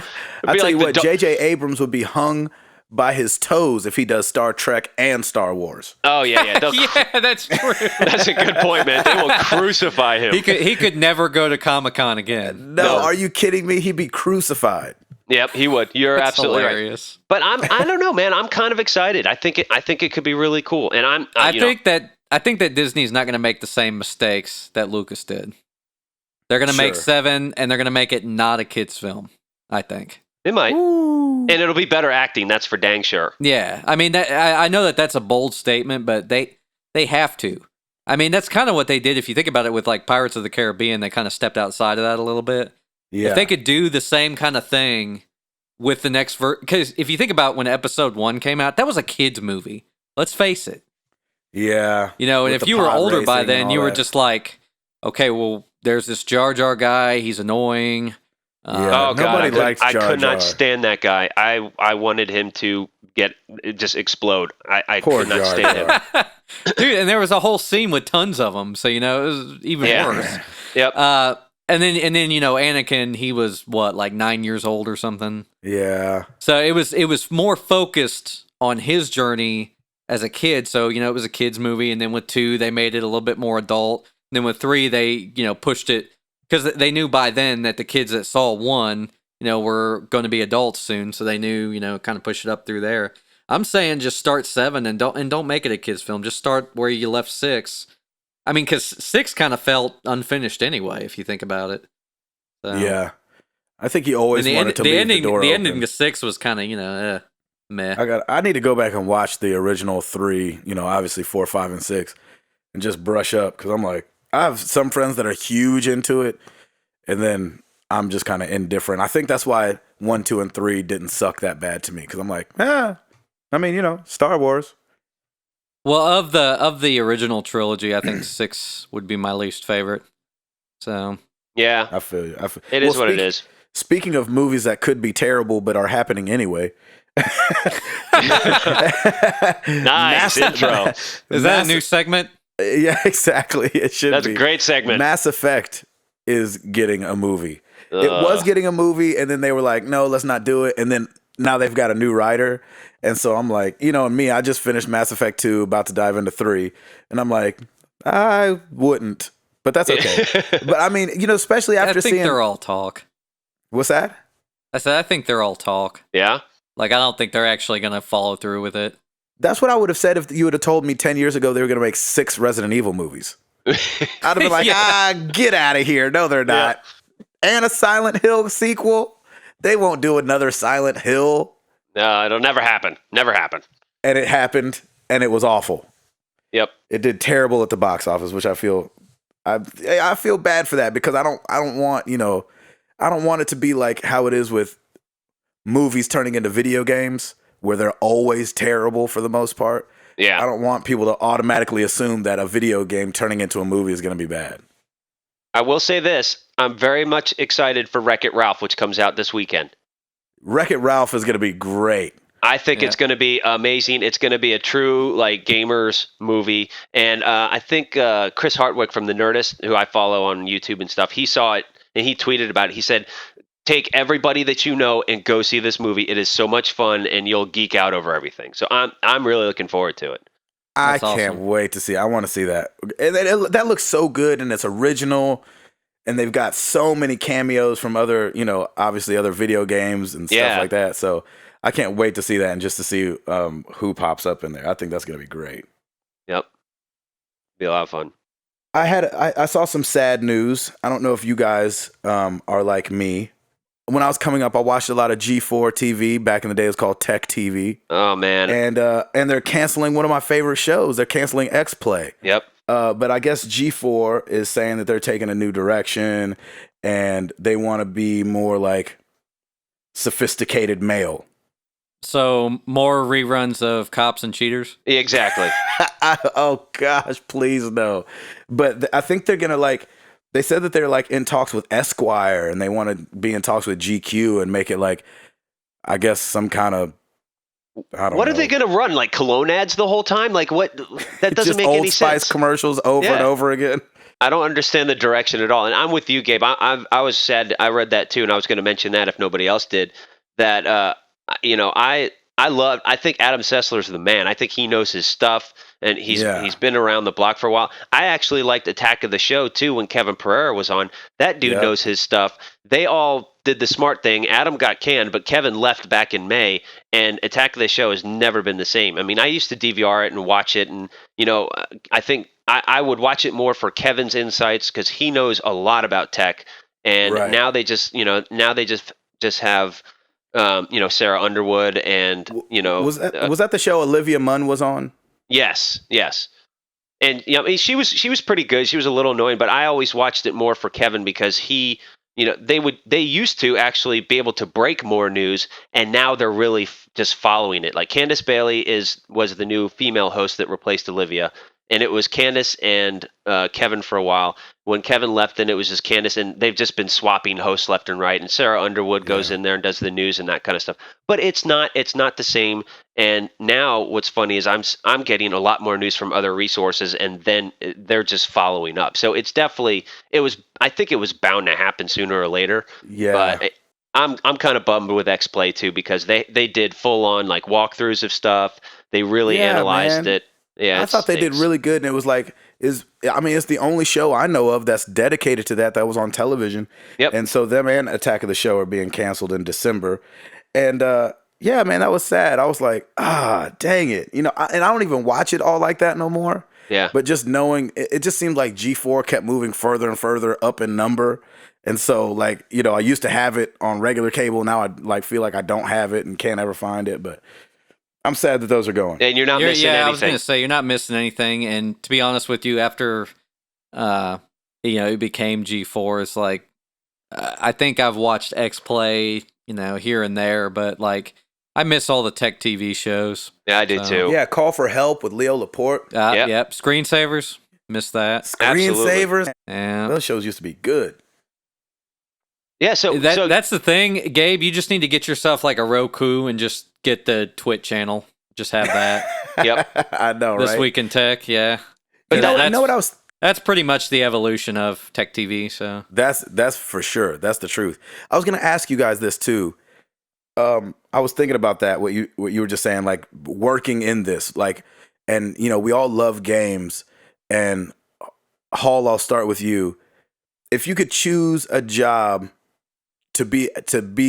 I tell you what, J.J. Abrams would be hung by his toes if he does Star Trek and Star Wars. Oh yeah. Yeah, that's true. That's a good point, man. They will crucify him. He could never go to Comic-Con again. No, are you kidding me? He'd be crucified. Yep, he would. You're That's absolutely hilarious. Right. But I don't know, man. I'm kind of excited. I think it could be really cool. And I think that Disney's not going to make the same mistakes that Lucas did. They're going to make 7, and they're going to make it not a kids' film. I think it might, Ooh. And it'll be better acting. That's for dang sure. Yeah, I mean, I know that's a bold statement, but they have to. I mean, that's kind of what they did. If you think about it, with like Pirates of the Caribbean, they kind of stepped outside of that a little bit. Yeah. If they could do the same kind of thing with the next because if you think about when Episode 1 came out, that was a kids' movie. Let's face it. Yeah. And if you were older by then, you were just like, okay, well, there's this Jar Jar guy. He's annoying. Oh God, nobody likes Jar Jar. I could not stand that guy. I wanted him to just explode. I could not stand him. Dude, and there was a whole scene with tons of them, so it was even worse. Yep. And then Anakin, he was what, like 9 years old or something. Yeah. So it was more focused on his journey as a kid. So it was a kids movie, and then with 2 they made it a little bit more adult. And then with 3 they pushed it because they knew by then that the kids that saw 1 were going to be adults soon, so they knew kind of push it up through there. I'm saying just start 7 and don't make it a kids film. Just start where you left 6. I mean, because 6 kind of felt unfinished anyway, if you think about it. So, yeah, I think he always wanted to leave the door open. The ending to 6 was kind of meh. I need to go back and watch the original 3. Obviously 4, 5, and 6, and just brush up because I'm like, I have some friends that are huge into it, and then I'm just kind of indifferent. I think that's why 1, 2, and 3 didn't suck that bad to me because I'm like, I mean, Star Wars. Well, of the original trilogy, I think 6 would be my least favorite. So Yeah, I feel you. it is what it is. Speaking of movies that could be terrible but are happening anyway. Nice intro. is that a new segment? Yeah, exactly. It should That's be. a great segment. Mass Effect is getting a movie. It was getting a movie, and then they were like, no, let's not do it. And then now they've got a new writer. And so I'm like, and me, I just finished Mass Effect 2, about to dive into 3. And I'm like, I wouldn't. But that's okay. But I mean, especially after seeing... I think they're all talk. What's that? I said, I think they're all talk. Yeah? Like, I don't think they're actually going to follow through with it. That's what I would have said if you would have told me 10 years ago they were going to make 6 Resident Evil movies. I'd have been like, get out of here. No, they're not. Yeah. And a Silent Hill sequel. They won't do another Silent Hill. No, it'll never happen. Never happen. And it happened, and it was awful. Yep. It did terrible at the box office, which I feel bad for that, because I don't want, I don't want it to be like how it is with movies turning into video games, where they're always terrible for the most part. Yeah. I don't want people to automatically assume that a video game turning into a movie is going to be bad. I will say this. I'm very much excited for Wreck-It Ralph, which comes out this weekend. Wreck-It Ralph is going to be great. I think it's going to be amazing. It's going to be a true gamers movie. And I think Chris Hartwick from The Nerdist, who I follow on YouTube and stuff, he saw it and he tweeted about it. He said, take everybody that you know and go see this movie. It is so much fun, and you'll geek out over everything. So I'm really looking forward to it. I can't wait to see. I want to see that. And that looks so good, and it's original, and they've got so many cameos from other, obviously other video games and stuff like that. So I can't wait to see that, and just to see who pops up in there. I think that's going to be great. Yep. Be a lot of fun. I saw some sad news. I don't know if you guys are like me. When I was coming up, I watched a lot of G4 TV. Back in the day, it was called Tech TV. Oh, man. And they're canceling one of my favorite shows. They're canceling X-Play. Yep. But I guess G4 is saying that they're taking a new direction, and they want to be more like sophisticated male. So more reruns of Cops and Cheaters? Exactly. Oh, gosh, please no. But I think they're going to they said that they're in talks with Esquire, and they want to be in talks with GQ and make it I guess some kind of, I don't know. What are they going to run? Like cologne ads the whole time? Like what? That doesn't make any sense. Just Old Spice commercials over and over again. I don't understand the direction at all. And I'm with you, Gabe. I was sad. I read that too, and I was going to mention that if nobody else did. That I think Adam Sessler's the man. I think he knows his stuff, and he's been around the block for a while. I actually liked Attack of the Show too when Kevin Pereira was on. That dude knows his stuff. They all did the smart thing. Adam got canned, but Kevin left back in May, and Attack of the Show has never been the same. I mean, I used to DVR it and watch it, and I think I would watch it more for Kevin's insights, because he knows a lot about tech. And now they just have Sarah Underwood, and was that the show Olivia Munn was on? Yes. And she was pretty good. She was a little annoying, but I always watched it more for Kevin, because he, they used to actually be able to break more news, and now they're really just following it. Like Candace Bailey was the new female host that replaced Olivia, and it was Candace and Kevin for a while. When Kevin left, then it was just Candace, and they've just been swapping hosts left and right. And Sarah Underwood goes in there and does the news and that kind of stuff. But it's not the same. And now what's funny is I'm getting a lot more news from other resources, and then they're just following up. So it's definitely I think it was bound to happen sooner or later. Yeah. But I'm kind of bummed with X-Play too, because they did full on walkthroughs of stuff. They really analyzed it. Yeah, I thought they did really good, and it was it's the only show I know of that's dedicated to that was on television. Yep. And so them and Attack of the Show are being canceled in December. And man, that was sad. I was like, dang it. And I don't even watch it all like that no more. Yeah. But just knowing, it just seemed like G4 kept moving further and further up in number. And so I used to have it on regular cable. Now I feel like I don't have it and can't ever find it. But I'm sad that those are going. And you're not missing anything. I was going to say, you're not missing anything. And to be honest with you, after, it became G4, it's I think I've watched X-Play, here and there, but I miss all the tech TV shows. Yeah, I do too. Yeah, Call for Help with Leo Laporte. Yep. Screensavers. Miss that. Screensavers. Yeah. Those shows used to be good. Yeah, so That's the thing, Gabe. You just need to get yourself like a Roku and just get the Twitch channel. Just have that. Yep. I know, right? This Week in Tech, yeah. You know what I was... That's pretty much the evolution of tech TV. So That's for sure. That's the truth. I was gonna ask you guys this too. I was thinking about that. What you were just saying, like working in this, like, and we all love games. And Hall, I'll start with you. If you could choose a job to be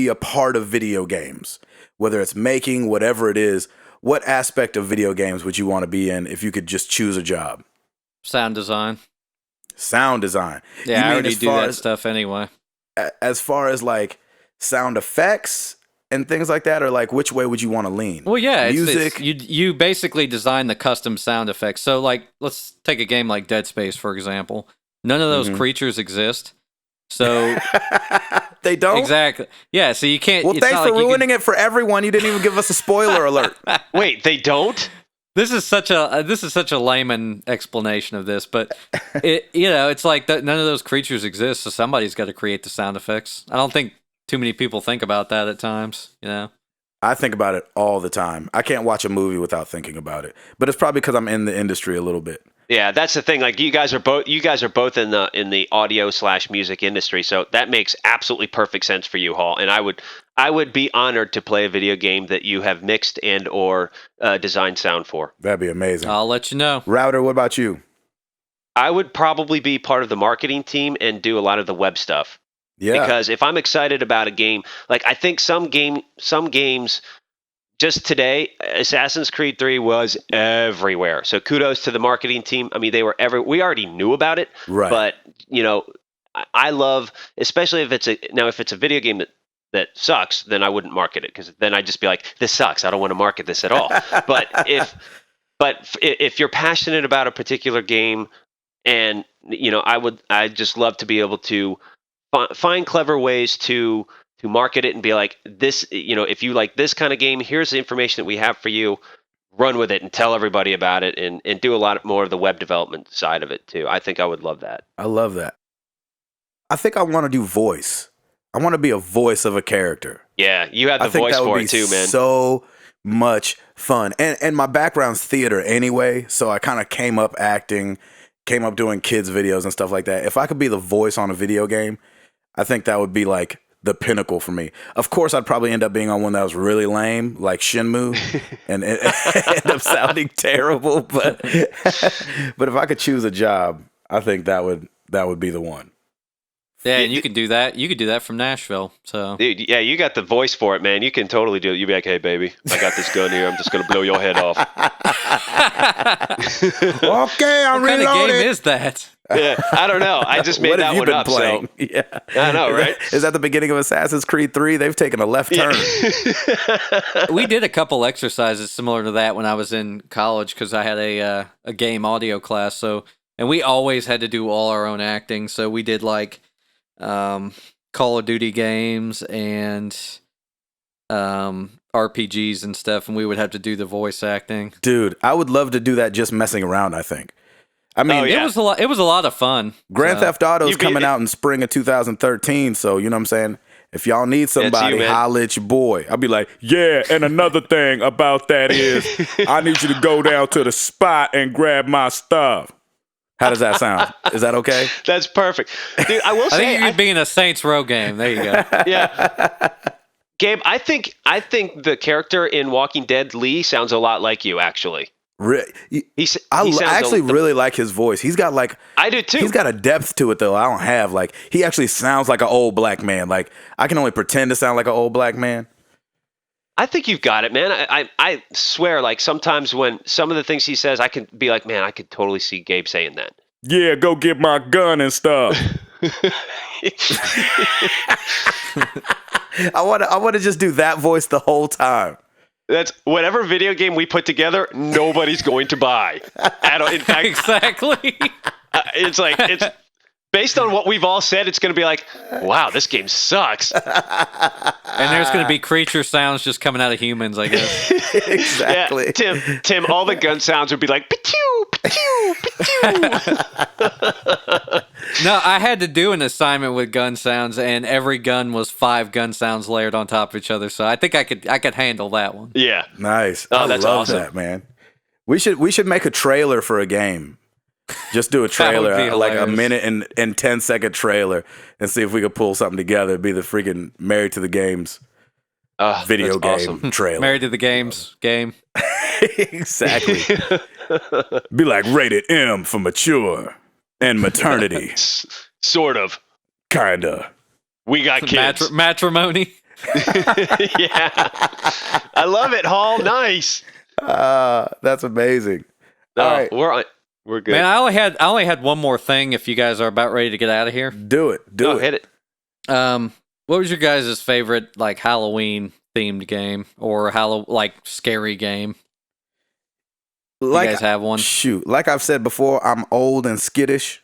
a part of video games, whether it's making, whatever it is, what aspect of video games would you want to be in if you could just choose a job? sound design. Sound design. Yeah, I already do that stuff anyway. As far as like sound effects and things like that, or like which way would you want to lean? Well, yeah, music. You basically design the custom sound effects. So, like, let's take a game like Dead Space for example. None of those creatures exist. So they don't exactly. Yeah, so you can't. Well, thanks for ruining it for everyone. You didn't even give us a spoiler alert. Wait, they don't? This is such a layman explanation of this, but it's like none of those creatures exist, so somebody's got to create the sound effects. I don't think too many people think about that at times. I think about it all the time. I can't watch a movie without thinking about it, but it's probably because I'm in the industry a little bit. Yeah, that's the thing. Like you guys are both in the audio/music industry, so that makes absolutely perfect sense for you, Hall. And I would be honored to play a video game that you have mixed and or designed sound for. That'd be amazing. I'll let you know. Rauter, what about you? I would probably be part of the marketing team and do a lot of the web stuff. Yeah. Because if I'm excited about a game, like I think some games. Just today, Assassin's Creed 3 was everywhere. So kudos to the marketing team. I mean, they were we already knew about it, right? But I love, especially if it's a video game that sucks, then I wouldn't market it because then I'd just be like, this sucks. I don't want to market this at all. But if you're passionate about a particular game, and I'd just love to be able to find clever ways to market it and be like, this, if you like this kind of game, here's the information that we have for you. Run with it and tell everybody about it, and do a lot more of the web development side of it too. I think I would love that. I love that. I think I want to do voice. I want to be a voice of a character. Yeah, you have the voice for it too, man. So much fun. And my background's theater anyway, so I kind of came up acting, came up doing kids videos and stuff like that. If I could be the voice on a video game, I think that would be like the pinnacle for me. Of course, I'd probably end up being on one that was really lame, like Shenmue, and end up sounding terrible. But but if I could choose a job, I think that would be the one. Yeah, and you could do that. You could do that from Nashville. So, dude, yeah, you got the voice for it, man. You can totally do it. You'd be like, "Hey, baby, I got this gun here. I'm just gonna blow your head off." Okay, I'm reloading. What kind of game is that? Yeah, I don't know. I just made that one up. Playing? So yeah, I know, right? Is that the beginning of Assassin's Creed 3? They've taken a left turn. We did a couple exercises similar to that when I was in college because I had a game audio class. So, and we always had to do all our own acting. So we did like Call of Duty games and RPGs and stuff, and we would have to do the voice acting. Dude, I would love to do that just messing around, I think. I mean, it was a lot of fun. Grand Theft Auto is coming out in spring of 2013, so you know what I'm saying? If y'all need somebody, holla at your boy. I'll be like, yeah, and another thing about that is I need you to go down to the spot and grab my stuff. How does that sound? Is that okay? That's perfect. Dude, I will say... I think you're being a Saints Row game. There you go. Yeah. Gabe, I think the character in Walking Dead, Lee, sounds a lot like you, actually. I actually really like his voice. He's got like... I do too. He's got a depth to it, though, I don't have. Like, he actually sounds like an old black man. Like, I can only pretend to sound like an old black man. I think you've got it, man. I swear, like, sometimes when some of the things he says, I can be like, man, I could totally see Gabe saying that. Yeah, go get my gun and stuff. I want to just do that voice the whole time. That's whatever video game we put together, nobody's going to buy. In fact, exactly. It's like based on what we've all said, it's going to be like, wow, this game sucks. And there's going to be creature sounds just coming out of humans, I guess. Exactly. Yeah, Tim, all the gun sounds would be like, pa-chew, pa-chew, pa-chew. No, I had to do an assignment with gun sounds, and every gun was 5 gun sounds layered on top of each other. So I think I could handle that one. Yeah. Nice. Oh, I that's love awesome. that, man. We should make a trailer for a game. Just do a trailer, That would be like a hilarious. minute and 10-second trailer, and see if we could pull something together. It'd be the freaking Married to the Games video that's game awesome. trailer. Married to the Games game. Exactly. Be like rated M for mature and maternity. Sort of. Kinda. We got kids. Matrimony. Yeah. I love it, Hall. Nice. That's amazing. All right. We're good. Man, I only had one more thing. If you guys are about ready to get out of here, Do it. Hit it. what was your guys' favorite like Halloween themed game or scary game? Like, you guys have one? Shoot. Like I've said before, I'm old and skittish,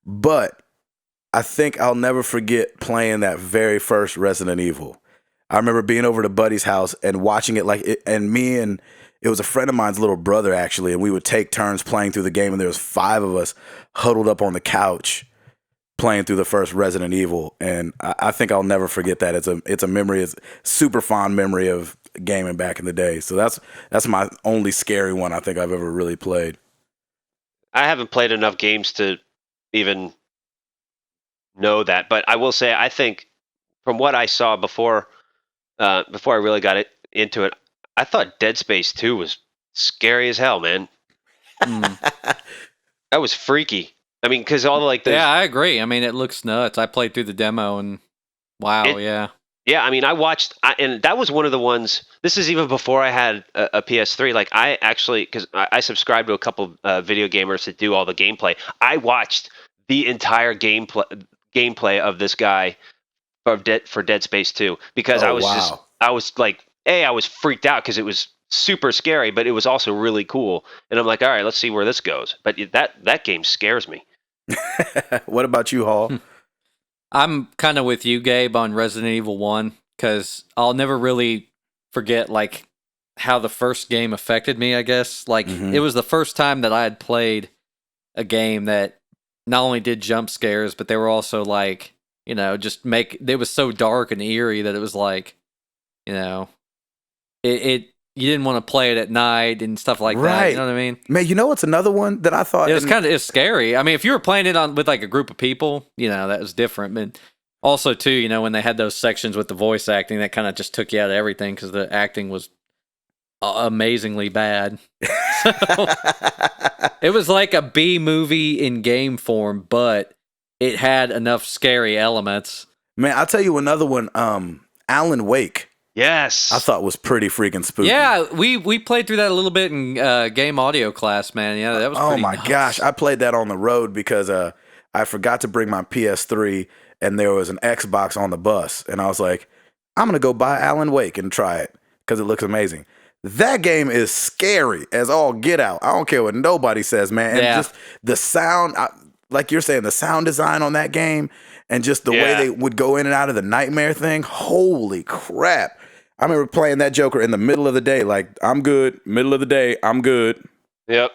but I think I'll never forget playing that very first Resident Evil. I remember being over to Buddy's house and watching it it was a friend of mine's little brother, actually, and we would take turns playing through the game, and there was 5 of us huddled up on the couch playing through the first Resident Evil, and I think I'll never forget that. It's a memory, it's a super fond memory of gaming back in the day. So that's my only scary one I think I've ever really played. I haven't played enough games to even know that, but I will say I think from what I saw before I really got into it, I thought Dead Space 2 was scary as hell, man. That was freaky. I mean, because all the yeah, I agree. I mean, it looks nuts. I played through the demo and wow, yeah. Yeah, I mean, and that was one of the ones. This is even before I had a PS3. Like, I actually, because I subscribe to a couple video gamers that do all the gameplay. I watched the entire gameplay of this guy for Dead Space 2 because I was freaked out because it was super scary, but it was also really cool. And I'm like, all right, let's see where this goes. But that game scares me. What about you, Hall? I'm kind of with you, Gabe, on Resident Evil 1 because I'll never really forget like how the first game affected me, I guess. Like it was the first time that I had played a game that not only did jump scares, but they were also like, it was so dark and eerie that it was like, you didn't want to play it at night and stuff like that. You know what I mean? Man, you know what's another one that I thought it's scary. I mean, if you were playing it with like a group of people, that was different. But also too, when they had those sections with the voice acting, that kind of just took you out of everything because the acting was amazingly bad. So, it was like a B movie in game form, but it had enough scary elements. Man, I'll tell you another one. Alan Wake. Yes. I thought was pretty freaking spooky. Yeah, we played through that a little bit in game audio class, man. Yeah, that was pretty nuts. Gosh. I played that on the road because I forgot to bring my PS3 and there was an Xbox on the bus. And I was like, I'm going to go buy Alan Wake and try it because it looks amazing. That game is scary as all get out. I don't care what nobody says, man. And just the sound, like you're saying, the sound design on that game and just the way they would go in and out of the nightmare thing. Holy crap. I remember playing that Joker in the middle of the day. Like, I'm good. Middle of the day, I'm good. Yep.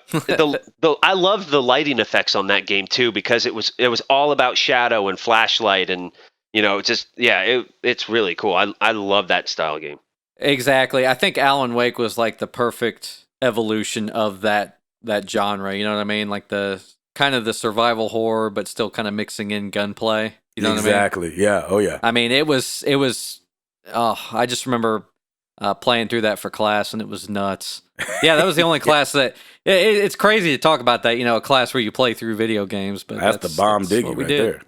I love the lighting effects on that game too because it was all about shadow and flashlight and it's really cool. I love that style game. Exactly. I think Alan Wake was like the perfect evolution of that genre. You know what I mean? Like the kind of the survival horror, but still kind of mixing in gunplay. You know what I mean? Exactly. Yeah. Oh yeah. I mean, it was. I just remember playing through that for class, and it was nuts. Yeah, that was the only class that. It's crazy to talk about that. A class where you play through video games, but that's the bomb digging right there.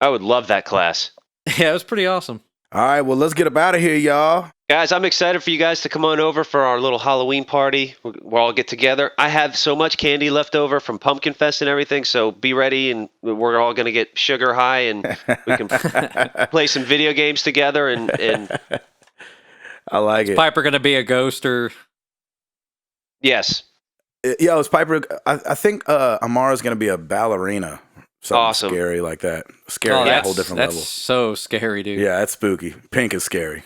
I would love that class. Yeah, it was pretty awesome. All right, well, let's get up out of here, y'all. Guys, I'm excited for you guys to come on over for our little Halloween party. We'll all get together. I have so much candy left over from Pumpkin Fest and everything, so be ready, and we're all going to get sugar high, and we can play some video games together. And I like it. Is Piper going to be a ghost or? Yes. Yeah, it's Piper. I think Amara's going to be a ballerina. something Awesome. scary like that. Scary Oh, at a that's whole different that's level. so scary, dude. Yeah, that's spooky. Pink is scary.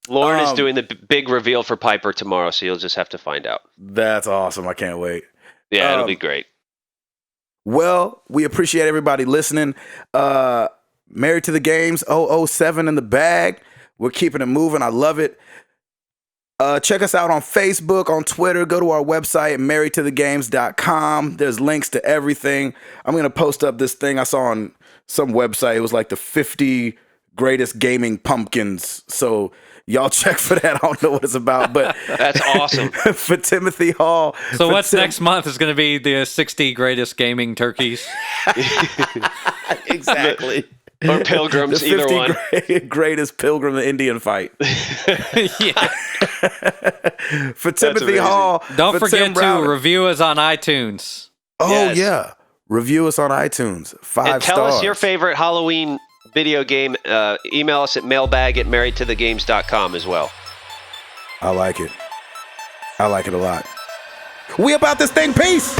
Lauren is doing the big reveal for Piper tomorrow, so you'll just have to find out. That's awesome. I can't wait. Yeah, it'll be great. Well, we appreciate everybody listening. Married to the Games 007 in the bag. We're keeping it moving. I love it. Check us out on Facebook, on Twitter. Go to our website, marriedtothegames.com. There's links to everything. I'm going to post up this thing I saw on some website. It was like the 50 greatest gaming pumpkins. So y'all check for that. I don't know what it's about, but That's awesome. for Timothy Hall. So for what's next month is going to be the 60 greatest gaming turkeys. Exactly. Or pilgrims, The either 50 one. greatest pilgrim to Indian fight. Yeah. For Timothy amazing. Hall. Don't for forget Tim to Rauter. review us on iTunes. Oh, Yes. yeah. Review us on iTunes. 5 And tell stars. us your favorite Halloween video game. Email us at mailbag@marriedtothegames.com as well. I like it. I like it a lot. We about this thing. Peace.